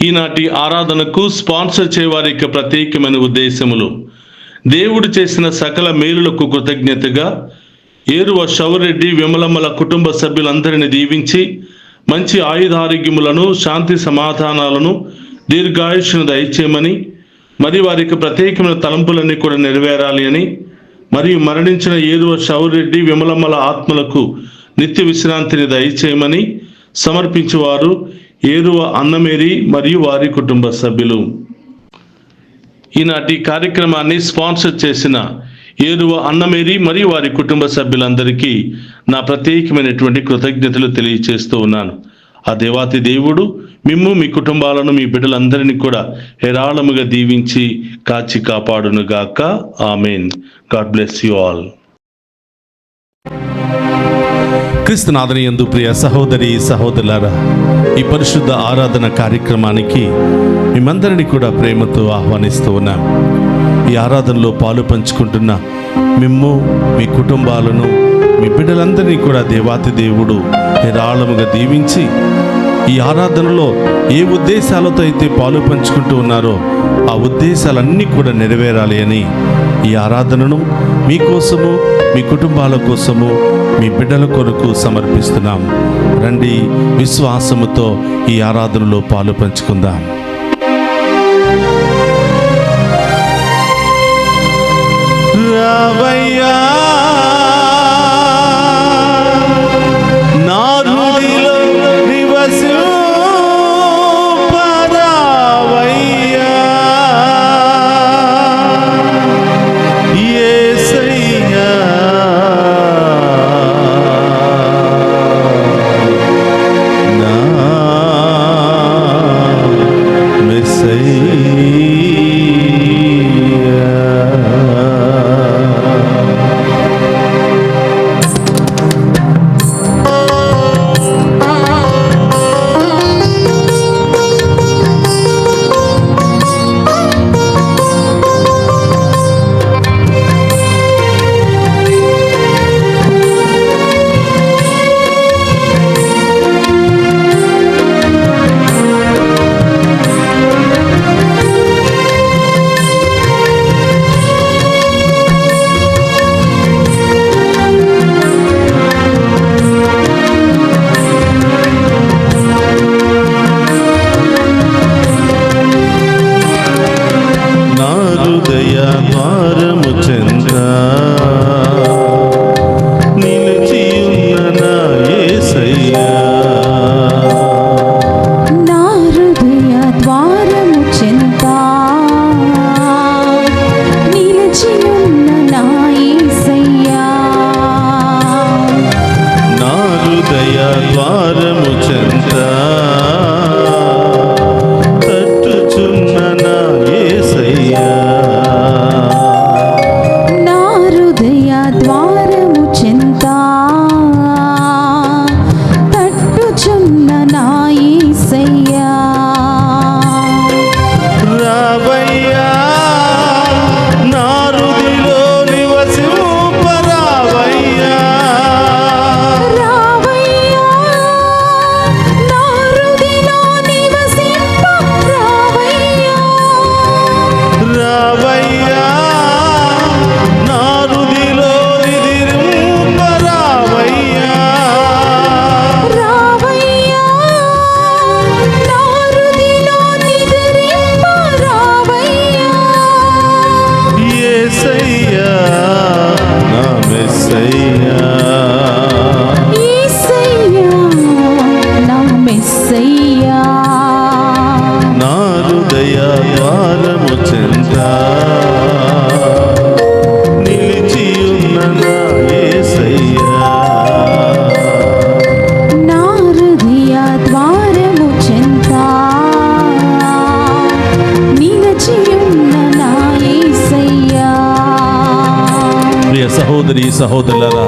ఈనాటి ఆరాధనకు స్పాన్సర్ చేయవారి యొక్క ప్రత్యేకమైన ఉద్దేశములు: దేవుడు చేసిన సకల మేలులకు కృతజ్ఞతగా ఏరువ షౌరెడ్డి విమలమ్మల కుటుంబ సభ్యులందరినీ దీవించి మంచి ఆయుధారోగ్యములను, శాంతి సమాధానాలను, దీర్ఘాయుష్ను దయచేయమని, మరి వారికి ప్రత్యేకమైన తలంపులన్నీ కూడా నెరవేరాలి అని, మరియు మరణించిన ఏరువ షౌరెడ్డి విమలమ్మల ఆత్మలకు నిత్య విశ్రాంతిని దయచేయమని సమర్పించేవారు ఏరువ అన్నమేరీ మరియు వారి కుటుంబ సభ్యులు. ఈనాటి కార్యక్రమాన్ని స్పాన్సర్ చేసిన ఏరువ అన్నమేరీ మరియు వారి కుటుంబ సభ్యులందరికీ నా ప్రత్యేకమైనటువంటి కృతజ్ఞతలు తెలియచేస్తూ ఉన్నాను. ఆ దేవాతి దేవుడు మిమ్ము, మీ కుటుంబాలను, మీ బిడ్డలందరినీ కూడా హేరాళముగా దీవించి కాచి కాపాడునుగాక. Amen. God bless you all. క్రీస్తునాథుని యందు ప్రియ సహోదరి సహోదరులారా, ఈ పరిశుద్ధ ఆరాధన కార్యక్రమానికి మిమ్మందరినీ కూడా ప్రేమతో ఆహ్వానిస్తూ ఉన్నాం. ఈ ఆరాధనలో పాలు పంచుకుంటున్న మిమ్ము, మీ కుటుంబాలను, మీ బిడ్డలందరినీ కూడా దేవాతి దేవుడు హేరాళముగా దీవించి ఈ ఆరాధనలో ఏ ఉద్దేశాలతో అయితే పాలు పంచుకుంటూ ఉన్నారో ఆ ఉద్దేశాలన్నీ కూడా నెరవేరాలి అని ఈ ఆరాధనను మీకోసము, మీ కుటుంబాల కోసము, మీ బిడ్డల కొరకు సమర్పిస్తున్నాం. రండి, విశ్వాసముతో ఈ ఆరాధనలో పాలు పంచుకుందాం. రావయ్యా నారుడిలో నివసింపరావయ్యా, యేసయ్యా నా మెస్సయ్యా. సహోదరి సహోదరులారా,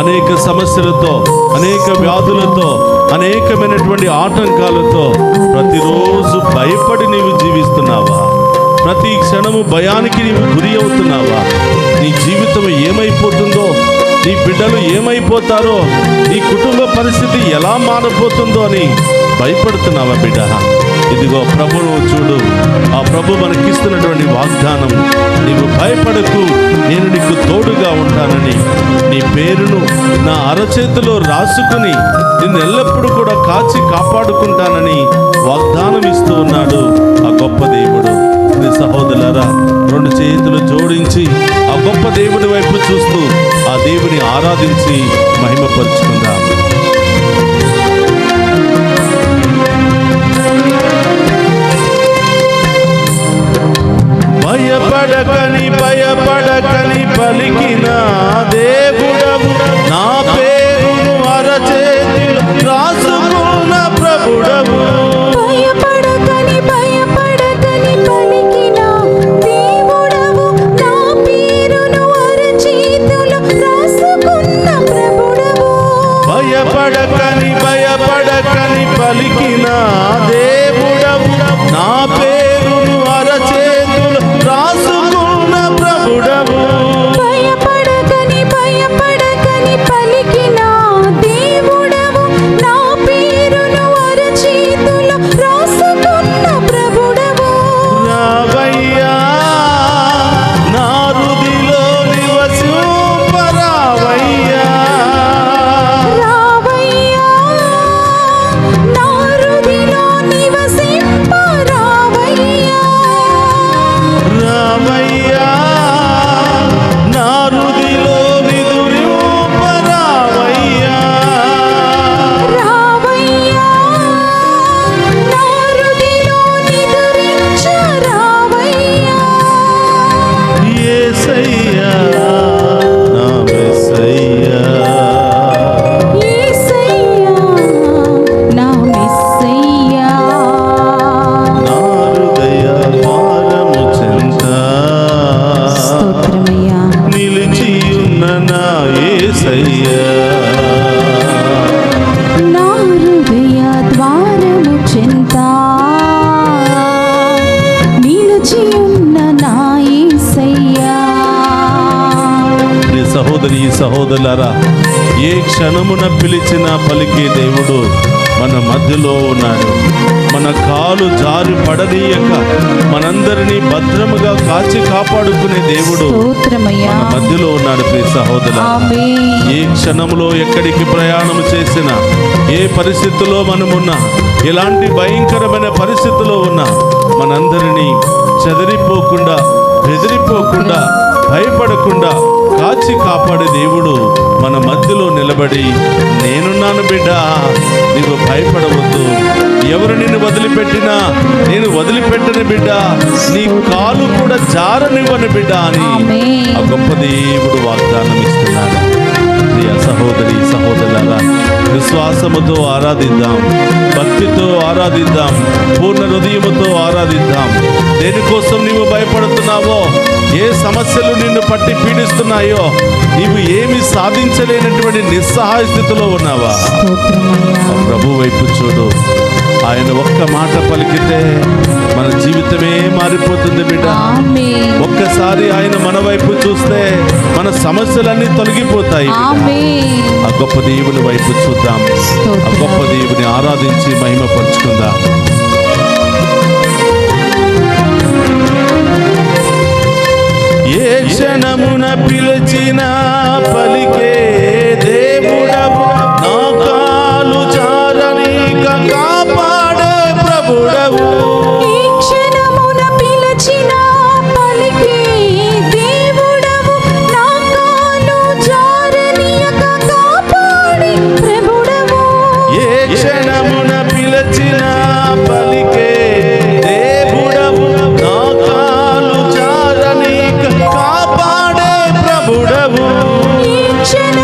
అనేక సమస్యలతో, అనేక వ్యాధులతో, అనేకమైనటువంటి ఆటంకాలతో ప్రతిరోజు భయపడి నీవు జీవిస్తున్నావా? ప్రతి క్షణము భయానికి నీవు గురి అవుతున్నావా? నీ జీవితం ఏమైపోతుందో, నీ బిడ్డలు ఏమైపోతారో, నీ కుటుంబ పరిస్థితి ఎలా మారబోతుందో అని భయపడుతున్నావా బిడ్డ? ఇదిగో ప్రభువు చూడు, ఆ ప్రభు మనకిస్తున్నటువంటి వాగ్దానం, నీవు భయపడకు, నేను నీకు తోడుగా ఉంటానని, నీ పేరును నా అరచేతిలో రాసుకుని నిన్ను ఎల్లప్పుడూ కూడా కాచి కాపాడుకుంటానని వాగ్దానం ఇస్తూ ఉన్నాడు ఆ గొప్ప దేవుడు. సహోదరులారా, రెండు చేతులు జోడించి ఆ గొప్ప దేవుడి వైపు చూస్తూ ఆ దేవుని ఆరాధించి మహిమపరుచుకుందాం. భయపడకని భయపడకని పలికిన దేవుడవు, నా పేరును అరచేతిలో రాసుకున్న ప్రభుడవు. భయపడకని భయపడకని పలికిన దేవుడవు, నా పేరును అరచేతిలో రాసుకున్న ప్రభుడవు. భయపడకని భయపడకని పలికిన దేవుడవు, నా పేరును అరచేతులు రాసుకున్న ప్రభుడవు. భయపడకని భయపడకని పలికిన దేవుడవు, నా పేరును అరచేతిలో రాసుకున్న ప్రభుడవు. రావయ్యా నా హృదిలో నివసింపరావయ్యా, రావయ్యా నా హృదిలో నివసింపరావయ్యా. రావయ్యా నా హృదిలో నిదురింపరావయ్యా. రావయ్యా నా హృదిలో నిదురించరావయ్యా. యేసయ్యా నా మెస్సయ్యా, యేసయ్యా నా మెస్సయ్యా. నా హృదయ ద్వారము చెంత స్తోత్రమయ్యా. నిలిచియున్న నా యేసయ్యా. నా హృదయ ద్వారము చెంత నిలిచియున్న నా యేసయ్యా. ప్రియ సహోదరి సహోదరులారా, ఏ క్షణమున పిలిచినా పలికే దేవుడు మన మధ్యలో ఉన్నాడు. మన కాలు జారి పడనీయక మనందరినీ భద్రముగా కాచి కాపాడుకునే దేవుడు స్తోత్రమయ్యా. మన మధ్యలో ఉన్నాడు. ప్రియ సహోదరులారా, ఆమేన్. ఏ క్షణంలో ఎక్కడికి ప్రయాణం చేసినా, ఏ పరిస్థితుల్లో మనమున్నా, ఎలాంటి భయంకరమైన పరిస్థితుల్లో ఉన్నా, మనందరినీ చెదిరిపోకుండా, బెదిరిపోకుండా, భయపడకుండా కాచి కాపాడే దేవుడు మన మధ్యలో నిలబడి, నేనున్నాను బిడ్డ, నీవు భయపడవద్దు, ఎవరు నిన్ను వదిలిపెట్టినా నేను వదిలిపెట్టని బిడ్డ, నీ కాలు కూడా జారనివ్వని బిడ్డ అని ఆమేన్. ఆ గొప్ప దేవుడు వాగ్దానం ఇస్తున్నాడు. ప్రియ సహోదరి సహోదరులారా, విశ్వాసముతో ఆరాధిద్దాం, భక్తితో ఆరాధిద్దాం, పూర్ణ హృదయముతో ఆరాధిద్దాం. దేనికోసం నీవు భయపడుతున్నావో, ఏ సమస్యలు నిన్ను పట్టి పీడిస్తున్నాయో, నీవు ఏమి సాధించలేనటువంటి నిస్సహాయ స్థితిలో ఉన్నావా, స్తోత్రమయ్యా. ఆ ప్రభు వైపు చూడు. ఆయన ఒక్క మాట పలికితే మన జీవితమే మారిపోతుంది బిడ్డ. ఆమేన్. ఒక్కసారి ఆయన మన వైపు చూస్తే మన సమస్యలన్నీ తొలగిపోతాయి బిడ్డ. ఆమేన్. ఆ గొప్ప దేవుని వైపు చూద్దాం, ఆ గొప్ప దేవుని ఆరాధించి మహిమపరుచుకుందాం. ఏ క్షణమున పిలిచిన పలికే దేవుడవు, నా కాలు జారనీక కాపాడే ప్రభుడవు. ఈ క్షణమున పిలిచిన పలికే దేవుడవు, నా కాలు జారనీయక కాపాడే ప్రభుడవు. ఏ క్షణమున పిలిచిన పలికే దేవుడవు, నా కాలు జారనీక కాపాడే ప్రభుడవు. ఈ క్షణమున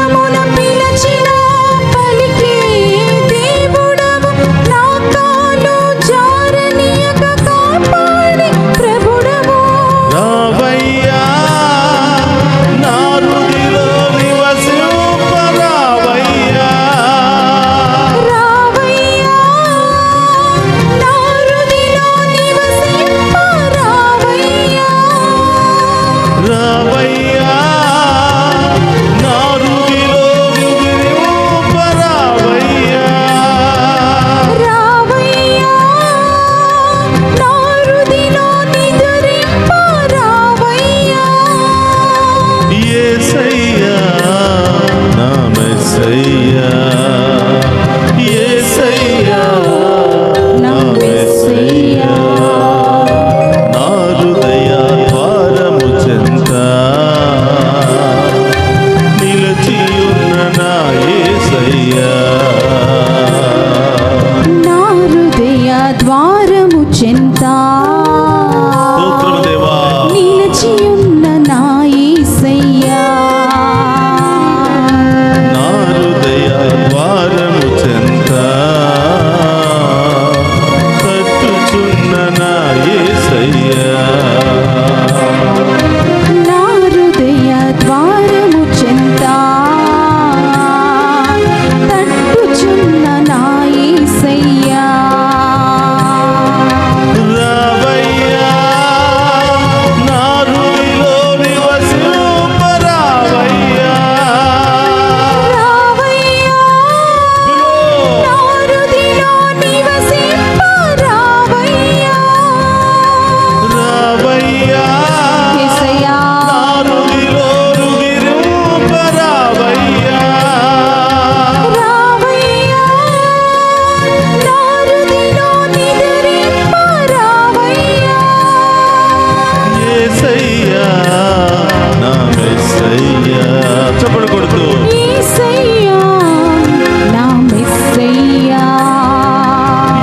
యేసయ్యా నా మెస్సయ్యా నా హృదయ ద్వారము చెంత నిలచియున్న నా యేసయ్యా నా హృదయ ద్వారము చెంత స్తోత్రం దేవా నిలిచియున్న నా యేసయ్యా నా హృదయ ద్వారము చెంత తట్టుచున్న నా యేసయ్యా నా హృదయ ద్వారము చెంత తట్టుచున్న నా యేసయ్యా రావయ్యా నా హృదయలో నివసింపరావయ్యా రావయ్యా నా హృదయలో నివసింప రావయ్యా రావయ్యా యేసయ్యా నా హృదయలో నివసింపరావయ్యా రావయ్యా నా హృదయలో నిదురింప రావయ్యా యేసయ్యా నా మెస్సయ్యా చప్పట్లు కొడుతూ యేసయ్యా నా మెస్సయ్యా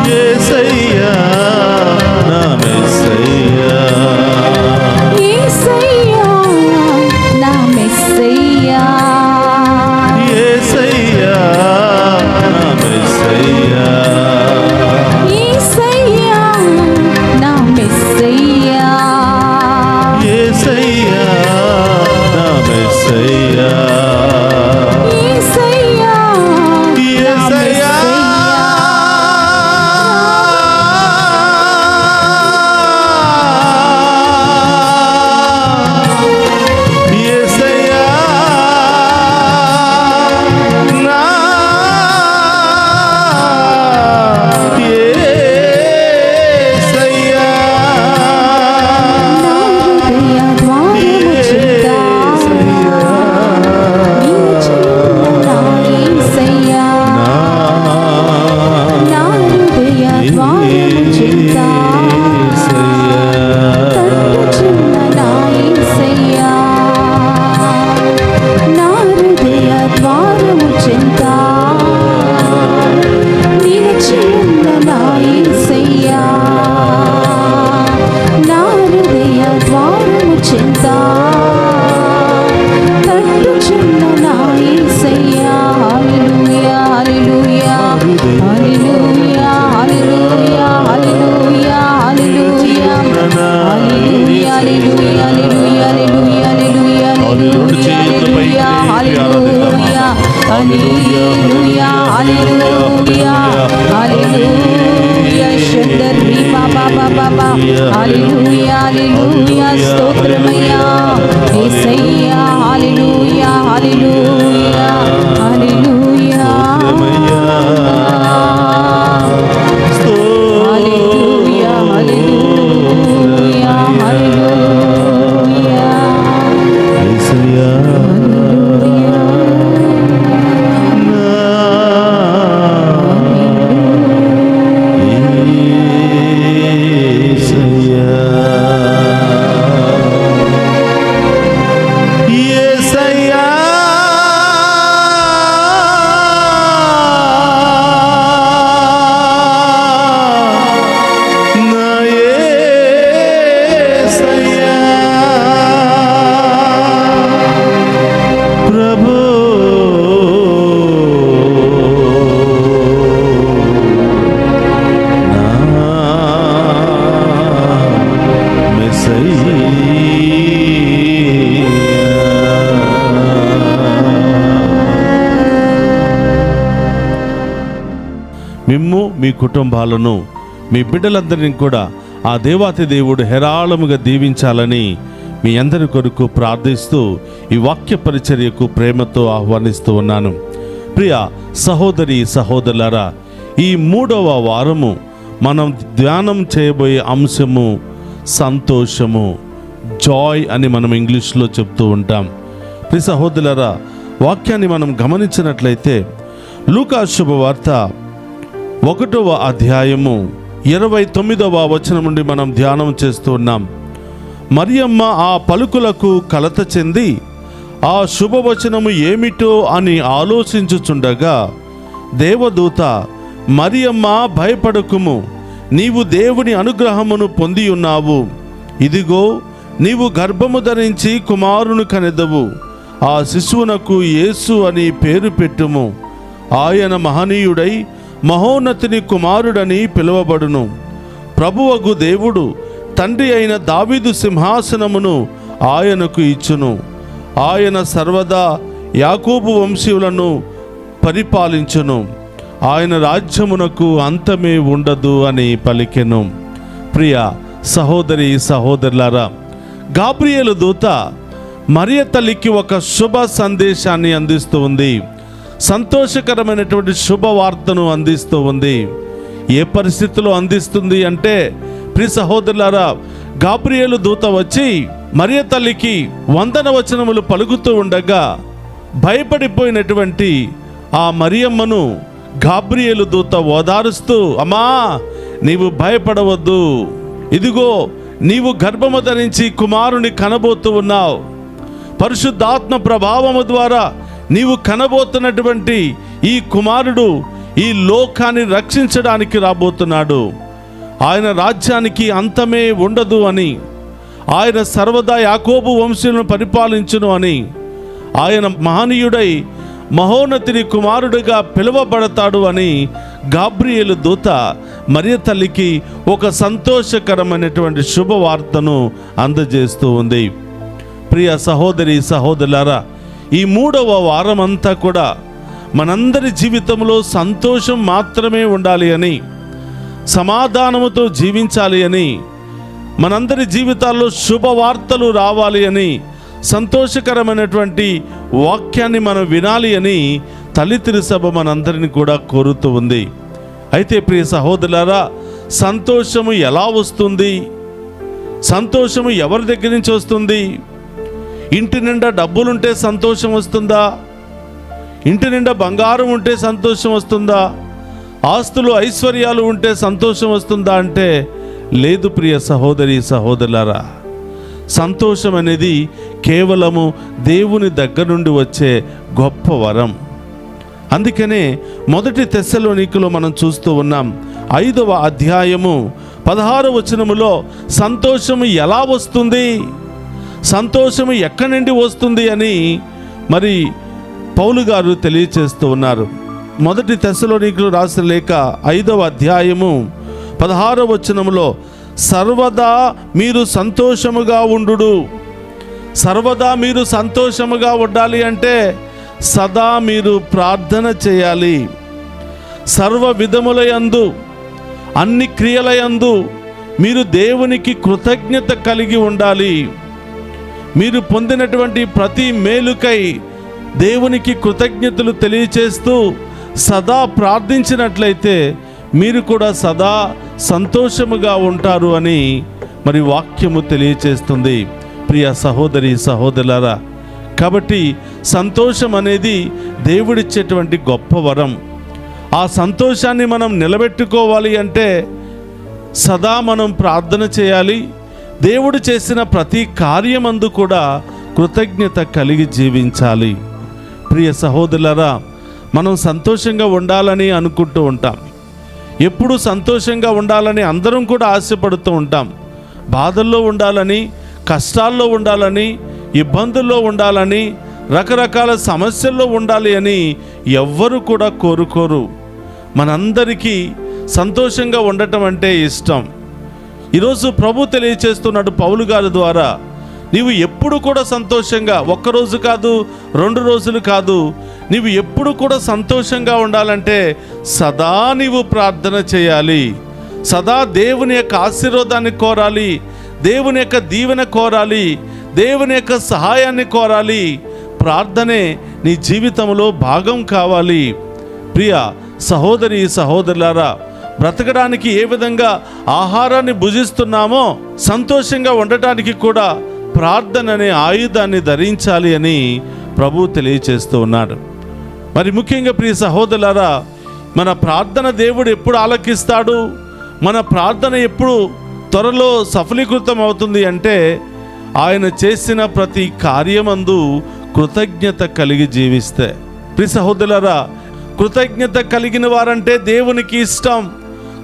యేసయ్యా నా మెస్సయ్యా యేసయ్యా నా మెస్సయ్యా యేసయ్యా నా మెస్సయ్యా యేసయ్యా నా మెస్సయ్యా యేసయ్యా నా మెస్సయ్యా యేసయ్యా నా యేసయ్యా యేసయ్యా నా యేసయ్యా నా హృదయ ద్వారము చెంత నిలిచియున్న నా యేసయ్యా నా హృదయ ద్వారము చెంత తట్టుచున్న నా యేసయ్యా నా హృదయ ద్వారము చెంత నిలిచియున్న నా యేసయ్యా నా హృదయ ద్వారము చెంత తట్టుచున్న నా యేసయ్యా హల్లెలూయా హల్లెలూయా హల్లెలూయా హల్లెలూయా హల్లెలూయా హల్లెలూయా హల్లెలూయా హల్లెలూయా హల్లెలూయా హల్లెలూయా హల్లెలూయా హల్లెలూయా హల్లెలూయా హల్లెలూయా హల్లెలూయా శందరి బాబా బాబా హల్లెలూయా హల్లెలూయా స్తోత్రమయ్యా యేసయ్యా హల్లెలూయా హల్లెలూయా హల్లెలూయా హల్లెలూయా హల్లెలూయా హల్లెలూయా యేసయ్యా యేసయ్యా నా యేసయ్యా ప్రభు నా మిమ్ము మీ కుటుంబాలను మీ బిడ్డలందరినీ కూడా ఆ దేవాతి దేవుడు హేరాళముగా దీవించాలని మీ అందరి కొరకు ప్రార్థిస్తూ ఈ వాక్య పరిచర్యకు ప్రేమతో ఆహ్వానిస్తూ ఉన్నాను. ప్రియ సహోదరి సహోదరులారా, ఈ 3వ వారము మనం ధ్యానం చేయబోయే అంశము సంతోషము, జాయ్ అని మనం ఇంగ్లీష్లో చెప్తూ ఉంటాం. ప్రియ సహోదరులారా, వాక్యాన్ని మనం గమనించినట్లయితే లూకా శుభవార్త 1వ అధ్యాయము 29వ వచనం నుండి మనం ధ్యానం చేస్తూ ఉన్నాం. మరియమ్మ ఆ పలుకులకు కలత చెంది ఆ శుభవచనము ఏమిటో అని ఆలోచించుచుండగా దేవదూత, మరియమ్మ భయపడకుము, నీవు దేవుని అనుగ్రహమును పొంది ఉన్నావు. ఇదిగో, నీవు గర్భము ధరించి కుమారుని కనెదవు. ఆ శిశువునకు యేసు అని పేరు పెట్టుము. ఆయన మహనీయుడై మహోన్నతుని కుమారుడని పిలువబడును. ప్రభువగు దేవుడు తండ్రి అయిన దావీదు సింహాసనమును ఆయనకు ఇచ్చును. ఆయన సర్వదా యాకోబు వంశీయులను పరిపాలించును. ఆయన రాజ్యమునకు అంతమే ఉండదు అని పలికెను. ప్రియ సహోదరి సహోదరులారా, గాబ్రియేలు దూత మరియ తల్లికి ఒక శుభ సందేశాన్ని అందిస్తూ ఉంది. సంతోషకరమైనటువంటి శుభవార్తను అందిస్తూ ఉంది. ఏ పరిస్థితిలో అందిస్తుంది అంటే, ప్రియ సహోదరులారా, గాబ్రియేలు దూత వచ్చి మరియ తల్లికి వందన వచనములు పలుకుతూ ఉండగా భయపడిపోయినటువంటి ఆ మరియమ్మను గాబ్రియేలు దూత ఓదారుస్తూ, అమ్మా, నీవు భయపడవద్దు. ఇదిగో, నీవు గర్భము ధరించి కుమారుని కనబోతూ ఉన్నావు. పరిశుద్ధాత్మ ప్రభావము ద్వారా నీవు కనబోతున్నటువంటి ఈ కుమారుడు ఈ లోకాన్ని రక్షించడానికి రాబోతున్నాడు. ఆయన రాజ్యానికి అంతమే ఉండదు అని, ఆయన సర్వదా యాకోబు వంశీయులను పరిపాలించును అని, ఆయన మహనీయుడై మహోన్నతుని కుమారుడిగా పిలువబడతాడు అని గాబ్రియేలు దూత మరియ తల్లికి ఒక సంతోషకరమైనటువంటి శుభవార్తను అందజేస్తూ ఉంది. ప్రియ సహోదరి సహోదరులారా, ఈ 3వ వారమంతా కూడా మనందరి జీవితంలో సంతోషం మాత్రమే ఉండాలి అని, సమాధానముతో జీవించాలి అని, మనందరి జీవితాల్లో శుభవార్తలు రావాలి అని, సంతోషకరమైనటువంటి వాక్యాన్ని మనం వినాలి అని తల్లితిరి సభ మనందరిని కూడా కోరుతూ ఉంది. అయితే ప్రియ సహోదరులారా, సంతోషము ఎలా వస్తుంది? సంతోషము ఎవరి దగ్గర నుంచి వస్తుంది? ఇంటి నిండా డబ్బులుంటే సంతోషం వస్తుందా? ఇంటి నిండా బంగారం ఉంటే సంతోషం వస్తుందా? ఆస్తులు ఐశ్వర్యాలు ఉంటే సంతోషం వస్తుందా అంటే లేదు. ప్రియ సహోదరి సహోదరులారా, సంతోషం అనేది కేవలము దేవుని దగ్గర నుండి వచ్చే గొప్ప వరం. అందుకనే 1 తెస్సలోనికలో మనం చూస్తూ ఉన్నాం, 5వ అధ్యాయము 16వ వచనములో సంతోషము ఎలా వస్తుంది, సంతోషము ఎక్కడి నుండి వస్తుంది అని మరి పౌలు గారు తెలియచేస్తూ ఉన్నారు. 1 తెస్సలోనికలు రాసిన లేఖ 5వ అధ్యాయము 16వ వచనములో, సర్వదా మీరు సంతోషముగా ఉండుడు. సర్వదా మీరు సంతోషముగా ఉండాలి అంటే సదా మీరు ప్రార్థన చేయాలి. సర్వ విధములయందు, అన్ని క్రియలయందు మీరు దేవునికి కృతజ్ఞత కలిగి ఉండాలి. మీరు పొందినటువంటి ప్రతి మేలుకై దేవునికి కృతజ్ఞతలు తెలియచేస్తూ సదా ప్రార్థించినట్లయితే మీరు కూడా సదా సంతోషముగా ఉంటారు అని మరి వాక్యము తెలియచేస్తుంది. ప్రియ సహోదరి సహోదరులారా, కాబట్టి సంతోషం అనేది దేవుడిచ్చేటువంటి గొప్ప వరం. ఆ సంతోషాన్ని మనం నిలబెట్టుకోవాలి అంటే సదా మనం ప్రార్థన చేయాలి. దేవుడు చేసిన ప్రతి కార్యమందు కూడా కృతజ్ఞత కలిగి జీవించాలి. ప్రియ సహోదరులారా, మనం సంతోషంగా ఉండాలని అనుకుంటూ ఉంటాం. ఎప్పుడు సంతోషంగా ఉండాలని అందరం కూడా ఆశపడుతూ ఉంటాం. బాధల్లో ఉండాలని, కష్టాల్లో ఉండాలని, ఇబ్బందుల్లో ఉండాలని, రకరకాల సమస్యల్లో ఉండాలి అని ఎవ్వరు కూడా కోరుకోరు. మనందరికీ సంతోషంగా ఉండటం అంటే ఇష్టం. ఈరోజు ప్రభు తెలియచేస్తున్నాడు పౌలు గారి ద్వారా, నీవు ఎప్పుడు కూడా సంతోషంగా, ఒక్కరోజు కాదు, 2 రోజులు కాదు, నీవు ఎప్పుడు కూడా సంతోషంగా ఉండాలంటే సదా నీవు ప్రార్థన చేయాలి. సదా దేవుని యొక్క ఆశీర్వాదాన్ని కోరాలి, దేవుని యొక్క దీవెన కోరాలి, దేవుని యొక్క సహాయాన్ని కోరాలి. ప్రార్థనే నీ జీవితంలో భాగం కావాలి. ప్రియ సహోదరి సహోదరులారా, బ్రతకడానికి ఏ విధంగా ఆహారాన్ని భుజిస్తున్నామో సంతోషంగా ఉండటానికి కూడా ప్రార్థన అనే ఆయుధాన్ని ధరించాలి అని ప్రభు తెలియచేస్తూ ఉన్నాడు. మరి ముఖ్యంగా ప్రియ సహోదరులారా, మన ప్రార్థన దేవుడు ఎప్పుడు ఆలకిస్తాడు, మన ప్రార్థన ఎప్పుడు త్వరలో సఫలీకృతం అవుతుంది అంటే ఆయన చేసిన ప్రతి కార్యమందు కృతజ్ఞత కలిగి జీవిస్తే. ప్రియ సహోదరులారా, కృతజ్ఞత కలిగిన వారంటే దేవునికి ఇష్టం.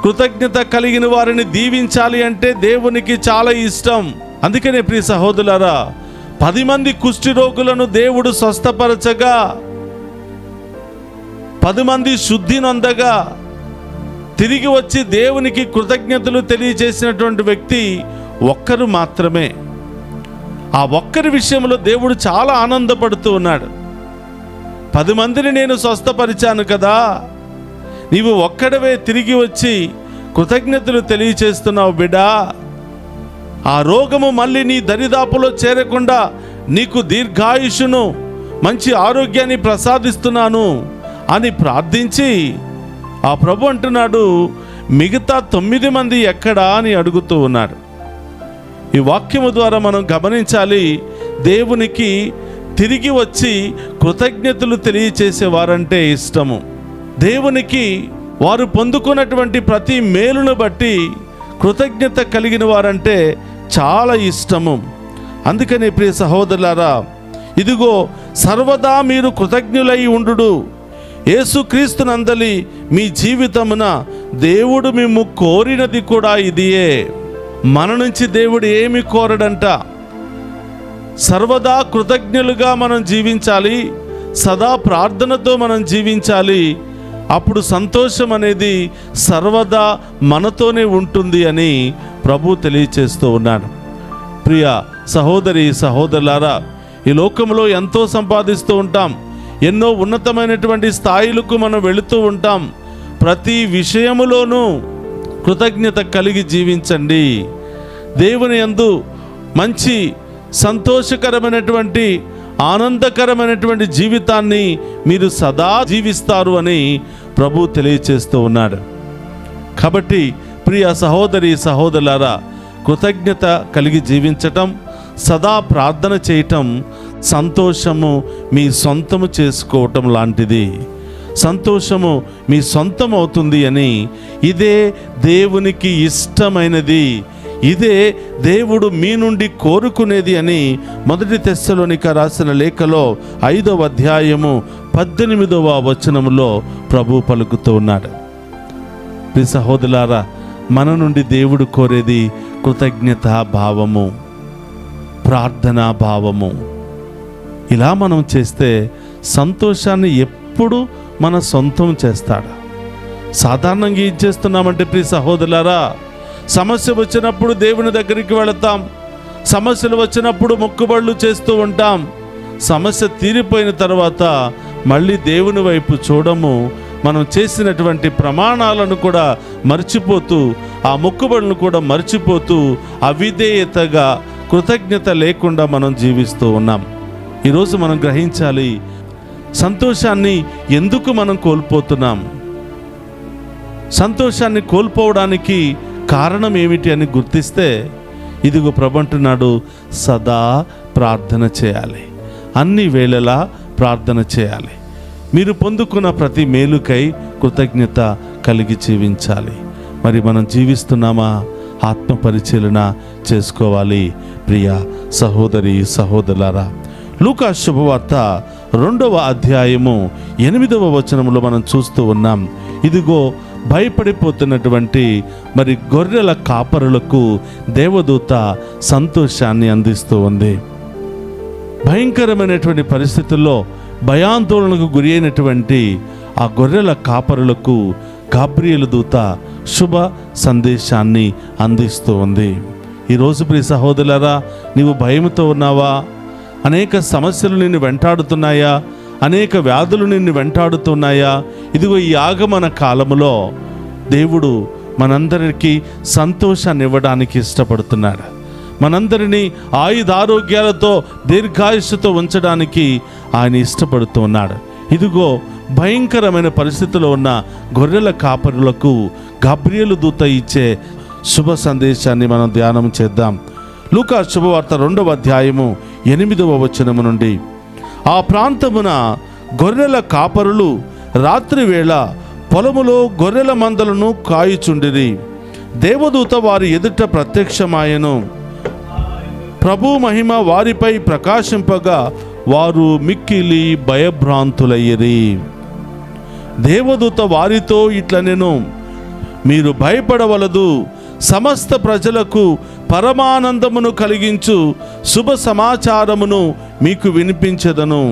కృతజ్ఞత కలిగిన వారిని దీవించాలి అంటే దేవునికి చాలా ఇష్టం. అందుకనే ప్రియ సహోదరులారా, 10 మంది కుష్టి రోగులను దేవుడు స్వస్థపరచగా, 10 మంది శుద్ధి నొందగా, తిరిగి వచ్చి దేవునికి కృతజ్ఞతలు తెలియజేసినటువంటి వ్యక్తి ఒక్కరు మాత్రమే. ఆ ఒక్కరి విషయంలో దేవుడు చాలా ఆనందపడుతూ ఉన్నాడు. 10 మందిని నేను స్వస్థపరిచాను కదా, నీవు ఒక్కడవే తిరిగి వచ్చి కృతజ్ఞతలు తెలియచేస్తున్నావు బిడ్డా. ఆ రోగము మళ్ళీ నీ దరిదాపులో చేరకుండా నీకు దీర్ఘాయుషును, మంచి ఆరోగ్యాన్ని ప్రసాదిస్తున్నాను అని ప్రార్థించి ఆ ప్రభు అంటున్నాడు, మిగతా 9 మంది ఎక్కడా అని అడుగుతూ ఉన్నాడు. ఈ వాక్యము ద్వారా మనం గమనించాలి, దేవునికి తిరిగి వచ్చి కృతజ్ఞతలు తెలియచేసేవారంటే ఇష్టము. దేవునికి వారు పొందుకున్నటువంటి ప్రతి మేలును బట్టి కృతజ్ఞత కలిగిన వారంటే చాలా ఇష్టము. అందుకని ప్రియ సహోదరులారా, ఇదిగో సర్వదా మీరు కృతజ్ఞులై ఉండుడు. యేసుక్రీస్తునందలి మీ జీవితమున దేవుడు మిమ్ము కోరినది కూడా ఇదియే. మన నుంచి దేవుడు ఏమి కోరడంట? సర్వదా కృతజ్ఞులుగా మనం జీవించాలి, సదా ప్రార్థనతో మనం జీవించాలి. అప్పుడు సంతోషం అనేది సర్వదా మనతోనే ఉంటుంది అని ప్రభు తెలియచేస్తూ ఉన్నాడు. ప్రియ సహోదరి సహోదరులారా, ఈ లోకంలో ఎంతో సంపాదిస్తూ ఉంటాం, ఎన్నో ఉన్నతమైనటువంటి స్థాయిలకు మనం వెళుతూ ఉంటాం. ప్రతి విషయములోనూ కృతజ్ఞత కలిగి జీవించండి. దేవుని యందు మంచి సంతోషకరమైనటువంటి ఆనందకరమైనటువంటి జీవితాన్ని మీరు సదా జీవిస్తారు అని ప్రభు తెలియచేస్తూ ఉన్నాడు. కాబట్టి ప్రియ సహోదరి సహోదరులారా, కృతజ్ఞత కలిగి జీవించటం, సదా ప్రార్థన చేయటం, సంతోషము మీ సొంతము చేసుకోవటం లాంటిది. సంతోషము మీ సొంతం అవుతుంది అని, ఇదే దేవునికి ఇష్టమైనది, ఇదే దేవుడు మీ నుండి కోరుకునేది అని 1 తెస్సలోనిక రాసిన లేఖలో 5వ అధ్యాయము 18వ వచనములో ప్రభు పలుకుతూ ఉన్నాడు. ప్రియ సహోదరులారా, మన నుండి దేవుడు కోరేది కృతజ్ఞతా భావము, ప్రార్థనా భావము. ఇలా మనం చేస్తే సంతోషాన్ని ఎప్పుడు మన సొంతం చేస్తాడు. సాధారణంగా ఏం చేస్తున్నామంటే ప్రియ సహోదరులారా, సమస్య వచ్చినప్పుడు దేవుని దగ్గరికి వెళతాం, సమస్యలు వచ్చినప్పుడు మొక్కుబడులు చేస్తూ ఉంటాం. సమస్య తీరిపోయిన తర్వాత మళ్ళీ దేవుని వైపు చూడము. మనం చేసినటువంటి ప్రమాణాలను కూడా మర్చిపోతూ, ఆ మొక్కుబడులను కూడా మర్చిపోతూ, అవిధేయతగా కృతజ్ఞత లేకుండా మనం జీవిస్తూ ఉన్నాం. ఈరోజు మనం గ్రహించాలి, సంతోషాన్ని ఎందుకు మనం కోల్పోతున్నాం, సంతోషాన్ని కోల్పోవడానికి కారణం ఏమిటి అని గుర్తిస్తే, ఇదిగో ప్రభు అంటున్నాడు, సదా ప్రార్థన చేయాలి, అన్ని వేళలా ప్రార్థన చేయాలి. మీరు పొందుకున్న ప్రతి మేలుకై కృతజ్ఞత కలిగి జీవించాలి. మరి మనం జీవిస్తున్నామా? ఆత్మ పరిశీలన చేసుకోవాలి. ప్రియ సహోదరి సహోదరులారా, లూకా శుభవార్త 2వ అధ్యాయము 8వ వచనంలో మనం చూస్తూ ఉన్నాం. ఇదిగో భయపడిపోతున్నటువంటి మరి గొర్రెల కాపరులకు దేవదూత సంతోషాన్ని అందిస్తూ ఉంది. భయంకరమైనటువంటి పరిస్థితుల్లో భయాందోళనకు గురి అయినటువంటి ఆ గొర్రెల కాపరులకు గాబ్రియేలు దూత శుభ సందేశాన్ని అందిస్తూ ఉంది. ఈరోజు ప్రియ సహోదరులారా, నీవు భయంతో ఉన్నావా? అనేక సమస్యలు నిన్ను వెంటాడుతున్నాయా? అనేక వ్యాధులు నిన్ను వెంటాడుతున్నాయా? ఇదిగో ఈ ఆగమన కాలములో దేవుడు మనందరికీ సంతోషాన్ని ఇవ్వడానికి ఇష్టపడుతున్నాడు. మనందరినీ ఆయుధారోగ్యాలతో దీర్ఘాయుష్తో ఉంచడానికి ఆయన ఇష్టపడుతూ ఉన్నాడు. ఇదిగో భయంకరమైన పరిస్థితిలో ఉన్న గొర్రెల కాపరులకు గాబ్రియేలు దూత ఇచ్చే శుభ సందేశాన్ని మనం ధ్యానం చేద్దాం. లూకా శుభవార్త 2వ అధ్యాయము 8వ వచనము నుండి, ఆ ప్రాంతమున గొర్రెల కాపరులు రాత్రివేళ పొలములో గొర్రెల మందలను కాయుచుండిరి. దేవదూత వారి ఎదుట ప్రత్యక్షమాయెను. ప్రభు మహిమ వారిపై ప్రకాశింపగా వారు మిక్కిలి భయభ్రాంతులయ్యిరి. దేవదూత వారితో ఇట్లనెను, మీరు భయపడవలదు. సమస్త ప్రజలకు పరమానందమును కలిగించు శుభ సమాచారమును మీకు వినిపించెదను.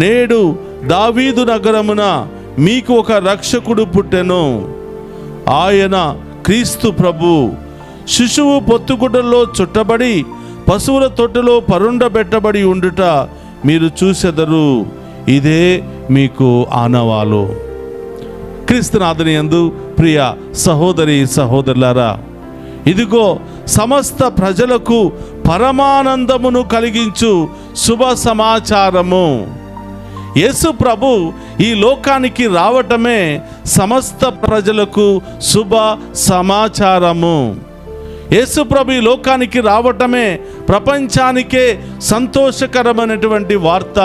నేడు దావీదు నగరమున మీకు ఒక రక్షకుడు పుట్టెను. ఆయన క్రీస్తు ప్రభు. శిశువు పొత్తుగుడ్డల్లో చుట్టబడి పశువుల తొట్టెలో పరుండబెట్టబడి ఉండుట మీరు చూసెదరు. ఇదే మీకు ఆనవాలు. క్రీస్తునాథుని యందు ప్రియ సహోదరి సహోదరులారా, ఇదిగో సమస్త ప్రజలకు పరమానందమును కలిగించు శుభ సమాచారము. యేసు ప్రభు ఈ లోకానికి రావటమే సమస్త ప్రజలకు శుభ సమాచారము. యేసు ప్రభు ఈ లోకానికి రావటమే ప్రపంచానికే సంతోషకరమైనటువంటి వార్త.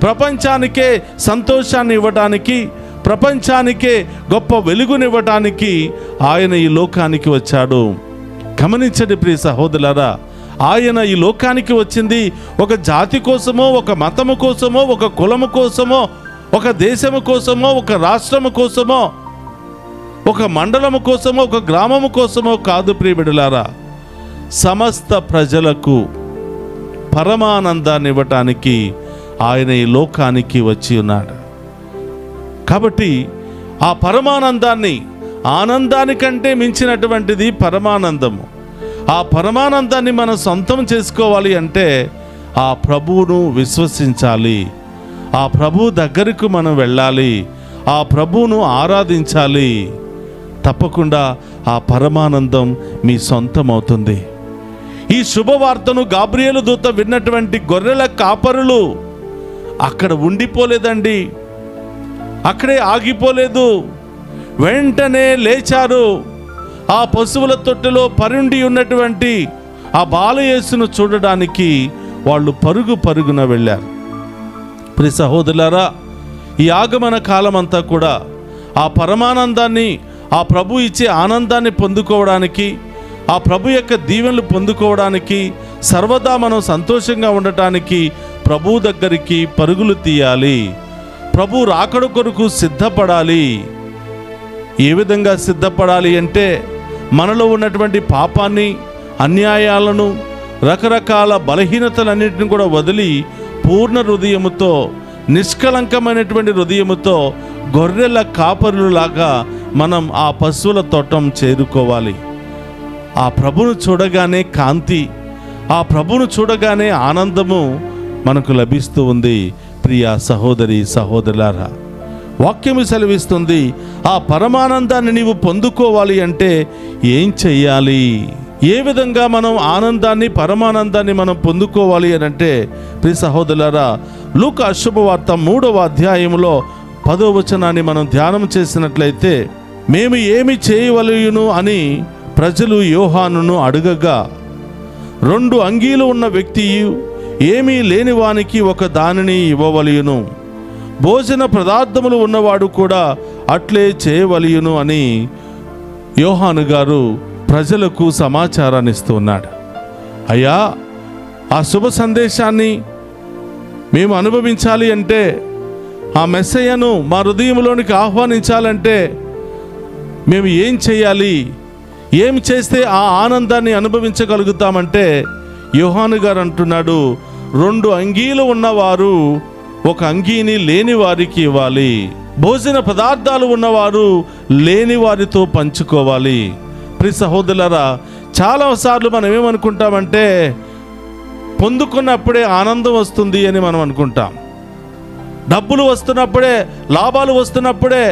ప్రపంచానికే సంతోషాన్ని ఇవ్వటానికి, ప్రపంచానికే గొప్ప వెలుగునివ్వటానికి ఆయన ఈ లోకానికి వచ్చాడు. గమనించండి ప్రియ సహోదరులారా, ఆయన ఈ లోకానికి వచ్చింది ఒక జాతి కోసమో, ఒక మతము కోసమో, ఒక కులము కోసమో, ఒక దేశము కోసమో, ఒక రాష్ట్రము కోసమో, ఒక మండలము కోసమో, ఒక గ్రామము కోసమో కాదు ప్రియబిడ్డలారా. సమస్త ప్రజలకు పరమానందాన్ని ఇవ్వటానికి ఆయన ఈ లోకానికి వచ్చి ఉన్నాడు. కాబట్టి ఆ పరమానందాన్ని, ఆనందానికంటే మించినటువంటిది పరమానందము. ఆ పరమానందాన్ని మనం సొంతం చేసుకోవాలి అంటే ఆ ప్రభువును విశ్వసించాలి. ఆ ప్రభు దగ్గరకు మనం వెళ్ళాలి. ఆ ప్రభువును ఆరాధించాలి. తప్పకుండా ఆ పరమానందం మీ సొంతం అవుతుంది. ఈ శుభవార్తను గాబ్రియేలు దూత విన్నటువంటి గొర్రెల కాపరులు అక్కడ ఉండిపోలేదండి, అక్కడే ఆగిపోలేదు. వెంటనే లేచారు. ఆ పశువుల తొట్టెలో పరుండి ఉన్నటువంటి ఆ బాలయేసును చూడడానికి వాళ్ళు పరుగున వెళ్ళారు. ప్రియ సహోదరులారా, ఈ ఆగమన కాలం అంతా కూడా ఆ పరమానందాన్ని, ఆ ప్రభు ఇచ్చే ఆనందాన్ని పొందుకోవడానికి, ఆ ప్రభు యొక్క దీవెనలు పొందుకోవడానికి, సర్వదా మనం సంతోషంగా ఉండటానికి ప్రభు దగ్గరికి పరుగులు తీయాలి. ప్రభు రాకడ కొరకు సిద్ధపడాలి. ఏ విధంగా సిద్ధపడాలి అంటే మనలో ఉన్నటువంటి పాపాన్ని, అన్యాయాలను, రకరకాల బలహీనతలన్నింటిని కూడా వదిలి పూర్ణ హృదయముతో, నిష్కలంకమైనటువంటి హృదయముతో గొర్రెల కాపరులాగా మనం ఆ పశువుల తోటం చేరుకోవాలి. ఆ ప్రభును చూడగానే కాంతి, ఆ ప్రభును చూడగానే ఆనందము మనకు లభిస్తూ ఉంది. ప్రియ సహోదరి సహోదరులారా, వాక్యము సెలవిస్తుంది, ఆ పరమానందాన్ని నీవు పొందుకోవాలి అంటే ఏం చెయ్యాలి? ఏ విధంగా మనం ఆనందాన్ని, పరమానందాన్ని మనం పొందుకోవాలి అని అంటే, ప్రియ సహోదరులారా, లూకా శుభవార్త 3వ అధ్యాయంలో 10వ వచనాన్ని మనం ధ్యానం చేసినట్లయితే, మేము ఏమి చేయవలయును అని ప్రజలు యోహానును అడగగా, 2 అంగీలు ఉన్న వ్యక్తి ఏమీ లేని వానికి ఒక దానిని ఇవ్వవలయును, భోజన పదార్థములు ఉన్నవాడు కూడా అట్లే చేయవలయును అని యోహాను గారు ప్రజలకు సమాచారాన్ని ఇస్తూ ఉన్నాడు. అయ్యా, ఆ శుభ సందేశాన్ని మేము అనుభవించాలి అంటే, ఆ మెస్సయ్యను మా హృదయంలోనికి ఆహ్వానించాలంటే మేము ఏం చేయాలి? ఏం చేస్తే ఆ ఆనందాన్ని అనుభవించగలుగుతామంటే యోహాను గారు అంటున్నాడు, 2 అంగీలు ఉన్నవారు ఒక అంగీని లేని వారికి ఇవ్వాలి, భోజన పదార్థాలు ఉన్నవారు లేని వారితో పంచుకోవాలి. ప్రియ సహోదరులారా, చాలాసార్లు మనం ఏమనుకుంటామంటే పొందుకున్నప్పుడే ఆనందం వస్తుంది అని మనం అనుకుంటాం. డబ్బులు వస్తున్నప్పుడే, లాభాలు వస్తున్నప్పుడే,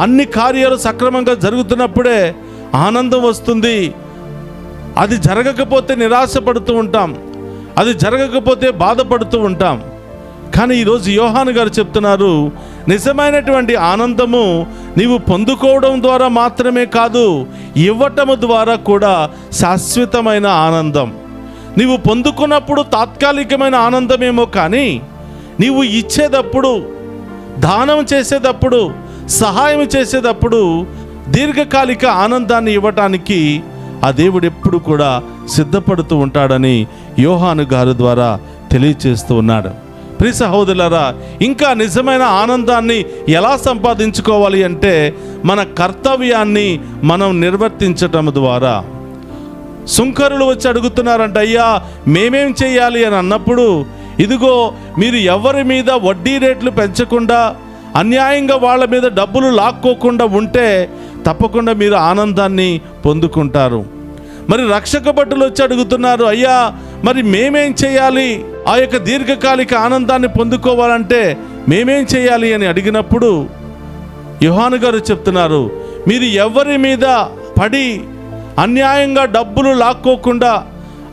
అన్ని కార్యాలు సక్రమంగా జరుగుతున్నప్పుడే ఆనందం వస్తుంది. అది జరగకపోతే నిరాశపడుతూ ఉంటాం, అది జరగకపోతే బాధపడుతూ ఉంటాం. కానీ ఈరోజు యోహాను గారు చెప్తున్నారు, నిజమైనటువంటి ఆనందము నీవు పొందుకోవడం ద్వారా మాత్రమే కాదు, ఇవ్వటము ద్వారా కూడా శాశ్వతమైన ఆనందం. నీవు పొందుకున్నప్పుడు తాత్కాలికమైన ఆనందమేమో కానీ నీవు ఇచ్చేటప్పుడు, దానం చేసేటప్పుడు, సహాయం చేసేటప్పుడు దీర్ఘకాలిక ఆనందాన్ని ఇవ్వటానికి ఆ దేవుడు ఎప్పుడు కూడా సిద్ధపడుతూ ఉంటాడని యోహాను గారి ద్వారా తెలియచేస్తూ ఉన్నాడు. ప్రియ సహోదరులారా, ఇంకా నిజమైన ఆనందాన్ని ఎలా సంపాదించుకోవాలి అంటే మన కర్తవ్యాన్ని మనం నిర్వర్తించటం ద్వారా. సుంకరులు వచ్చి అడుగుతున్నారంట, అయ్యా మేమేం చేయాలి అని అన్నప్పుడు, ఇదిగో మీరు ఎవరి మీద వడ్డీ రేట్లు పెంచకుండా, అన్యాయంగా వాళ్ళ మీద డబ్బులు లాక్కోకుండా ఉంటే తప్పకుండా మీరు ఆనందాన్ని పొందుకుంటారు. మరి రక్షక భటులు వచ్చి అడుగుతున్నారు, అయ్యా మరి మేమేం చేయాలి, ఆ యొక్క దీర్ఘకాలిక ఆనందాన్ని పొందుకోవాలంటే మేమేం చేయాలి అని అడిగినప్పుడు యోహాను గారు చెప్తున్నారు, మీరు ఎవరి మీద పడి అన్యాయంగా డబ్బులు లాక్కోకుండా,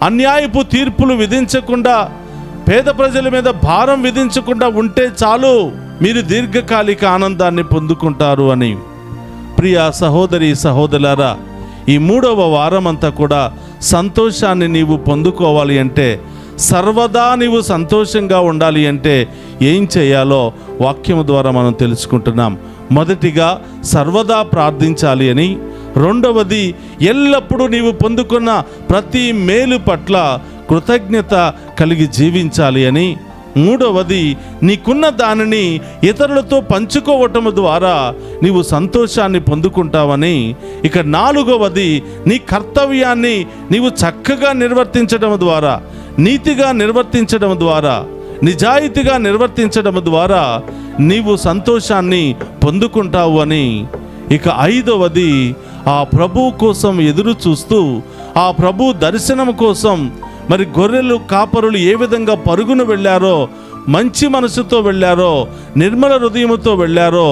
అన్యాయపు తీర్పులు విధించకుండా, పేద ప్రజల మీద భారం విధించకుండా ఉంటే చాలు, మీరు దీర్ఘకాలిక ఆనందాన్ని పొందుకుంటారు అని. ప్రియ సహోదరి సహోదరులారా, ఈ 3వ వారం అంతా కూడా సంతోషాన్ని నీవు పొందుకోవాలి అంటే, సర్వదా నీవు సంతోషంగా ఉండాలి అంటే ఏం చేయాలో వాక్యము ద్వారా మనం తెలుసుకుంటున్నాం. మొదటిగా సర్వదా ప్రార్థించాలి అని, రెండవది ఎల్లప్పుడూ నీవు పొందుకున్న ప్రతి మేలు పట్ల కృతజ్ఞత కలిగి జీవించాలి అని, మూడవది నీకున్న దానిని ఇతరులతో పంచుకోవటం ద్వారా నీవు సంతోషాన్ని పొందుకుంటావని, ఇక నాలుగవది నీ కర్తవ్యాన్ని నీవు చక్కగా నిర్వర్తించడం ద్వారా, నీతిగా నిర్వర్తించడం ద్వారా, నిజాయితీగా నిర్వర్తించడం ద్వారా నీవు సంతోషాన్ని పొందుకుంటావు అని, ఇక ఐదవది ఆ ప్రభువు కోసం ఎదురు చూస్తూ, ఆ ప్రభు దర్శనం కోసం మరి గొర్రెలు కాపరులు ఏ విధంగా పరుగును వెళ్ళారో, మంచి మనసుతో వెళ్ళారో, నిర్మల హృదయముతో వెళ్ళారో,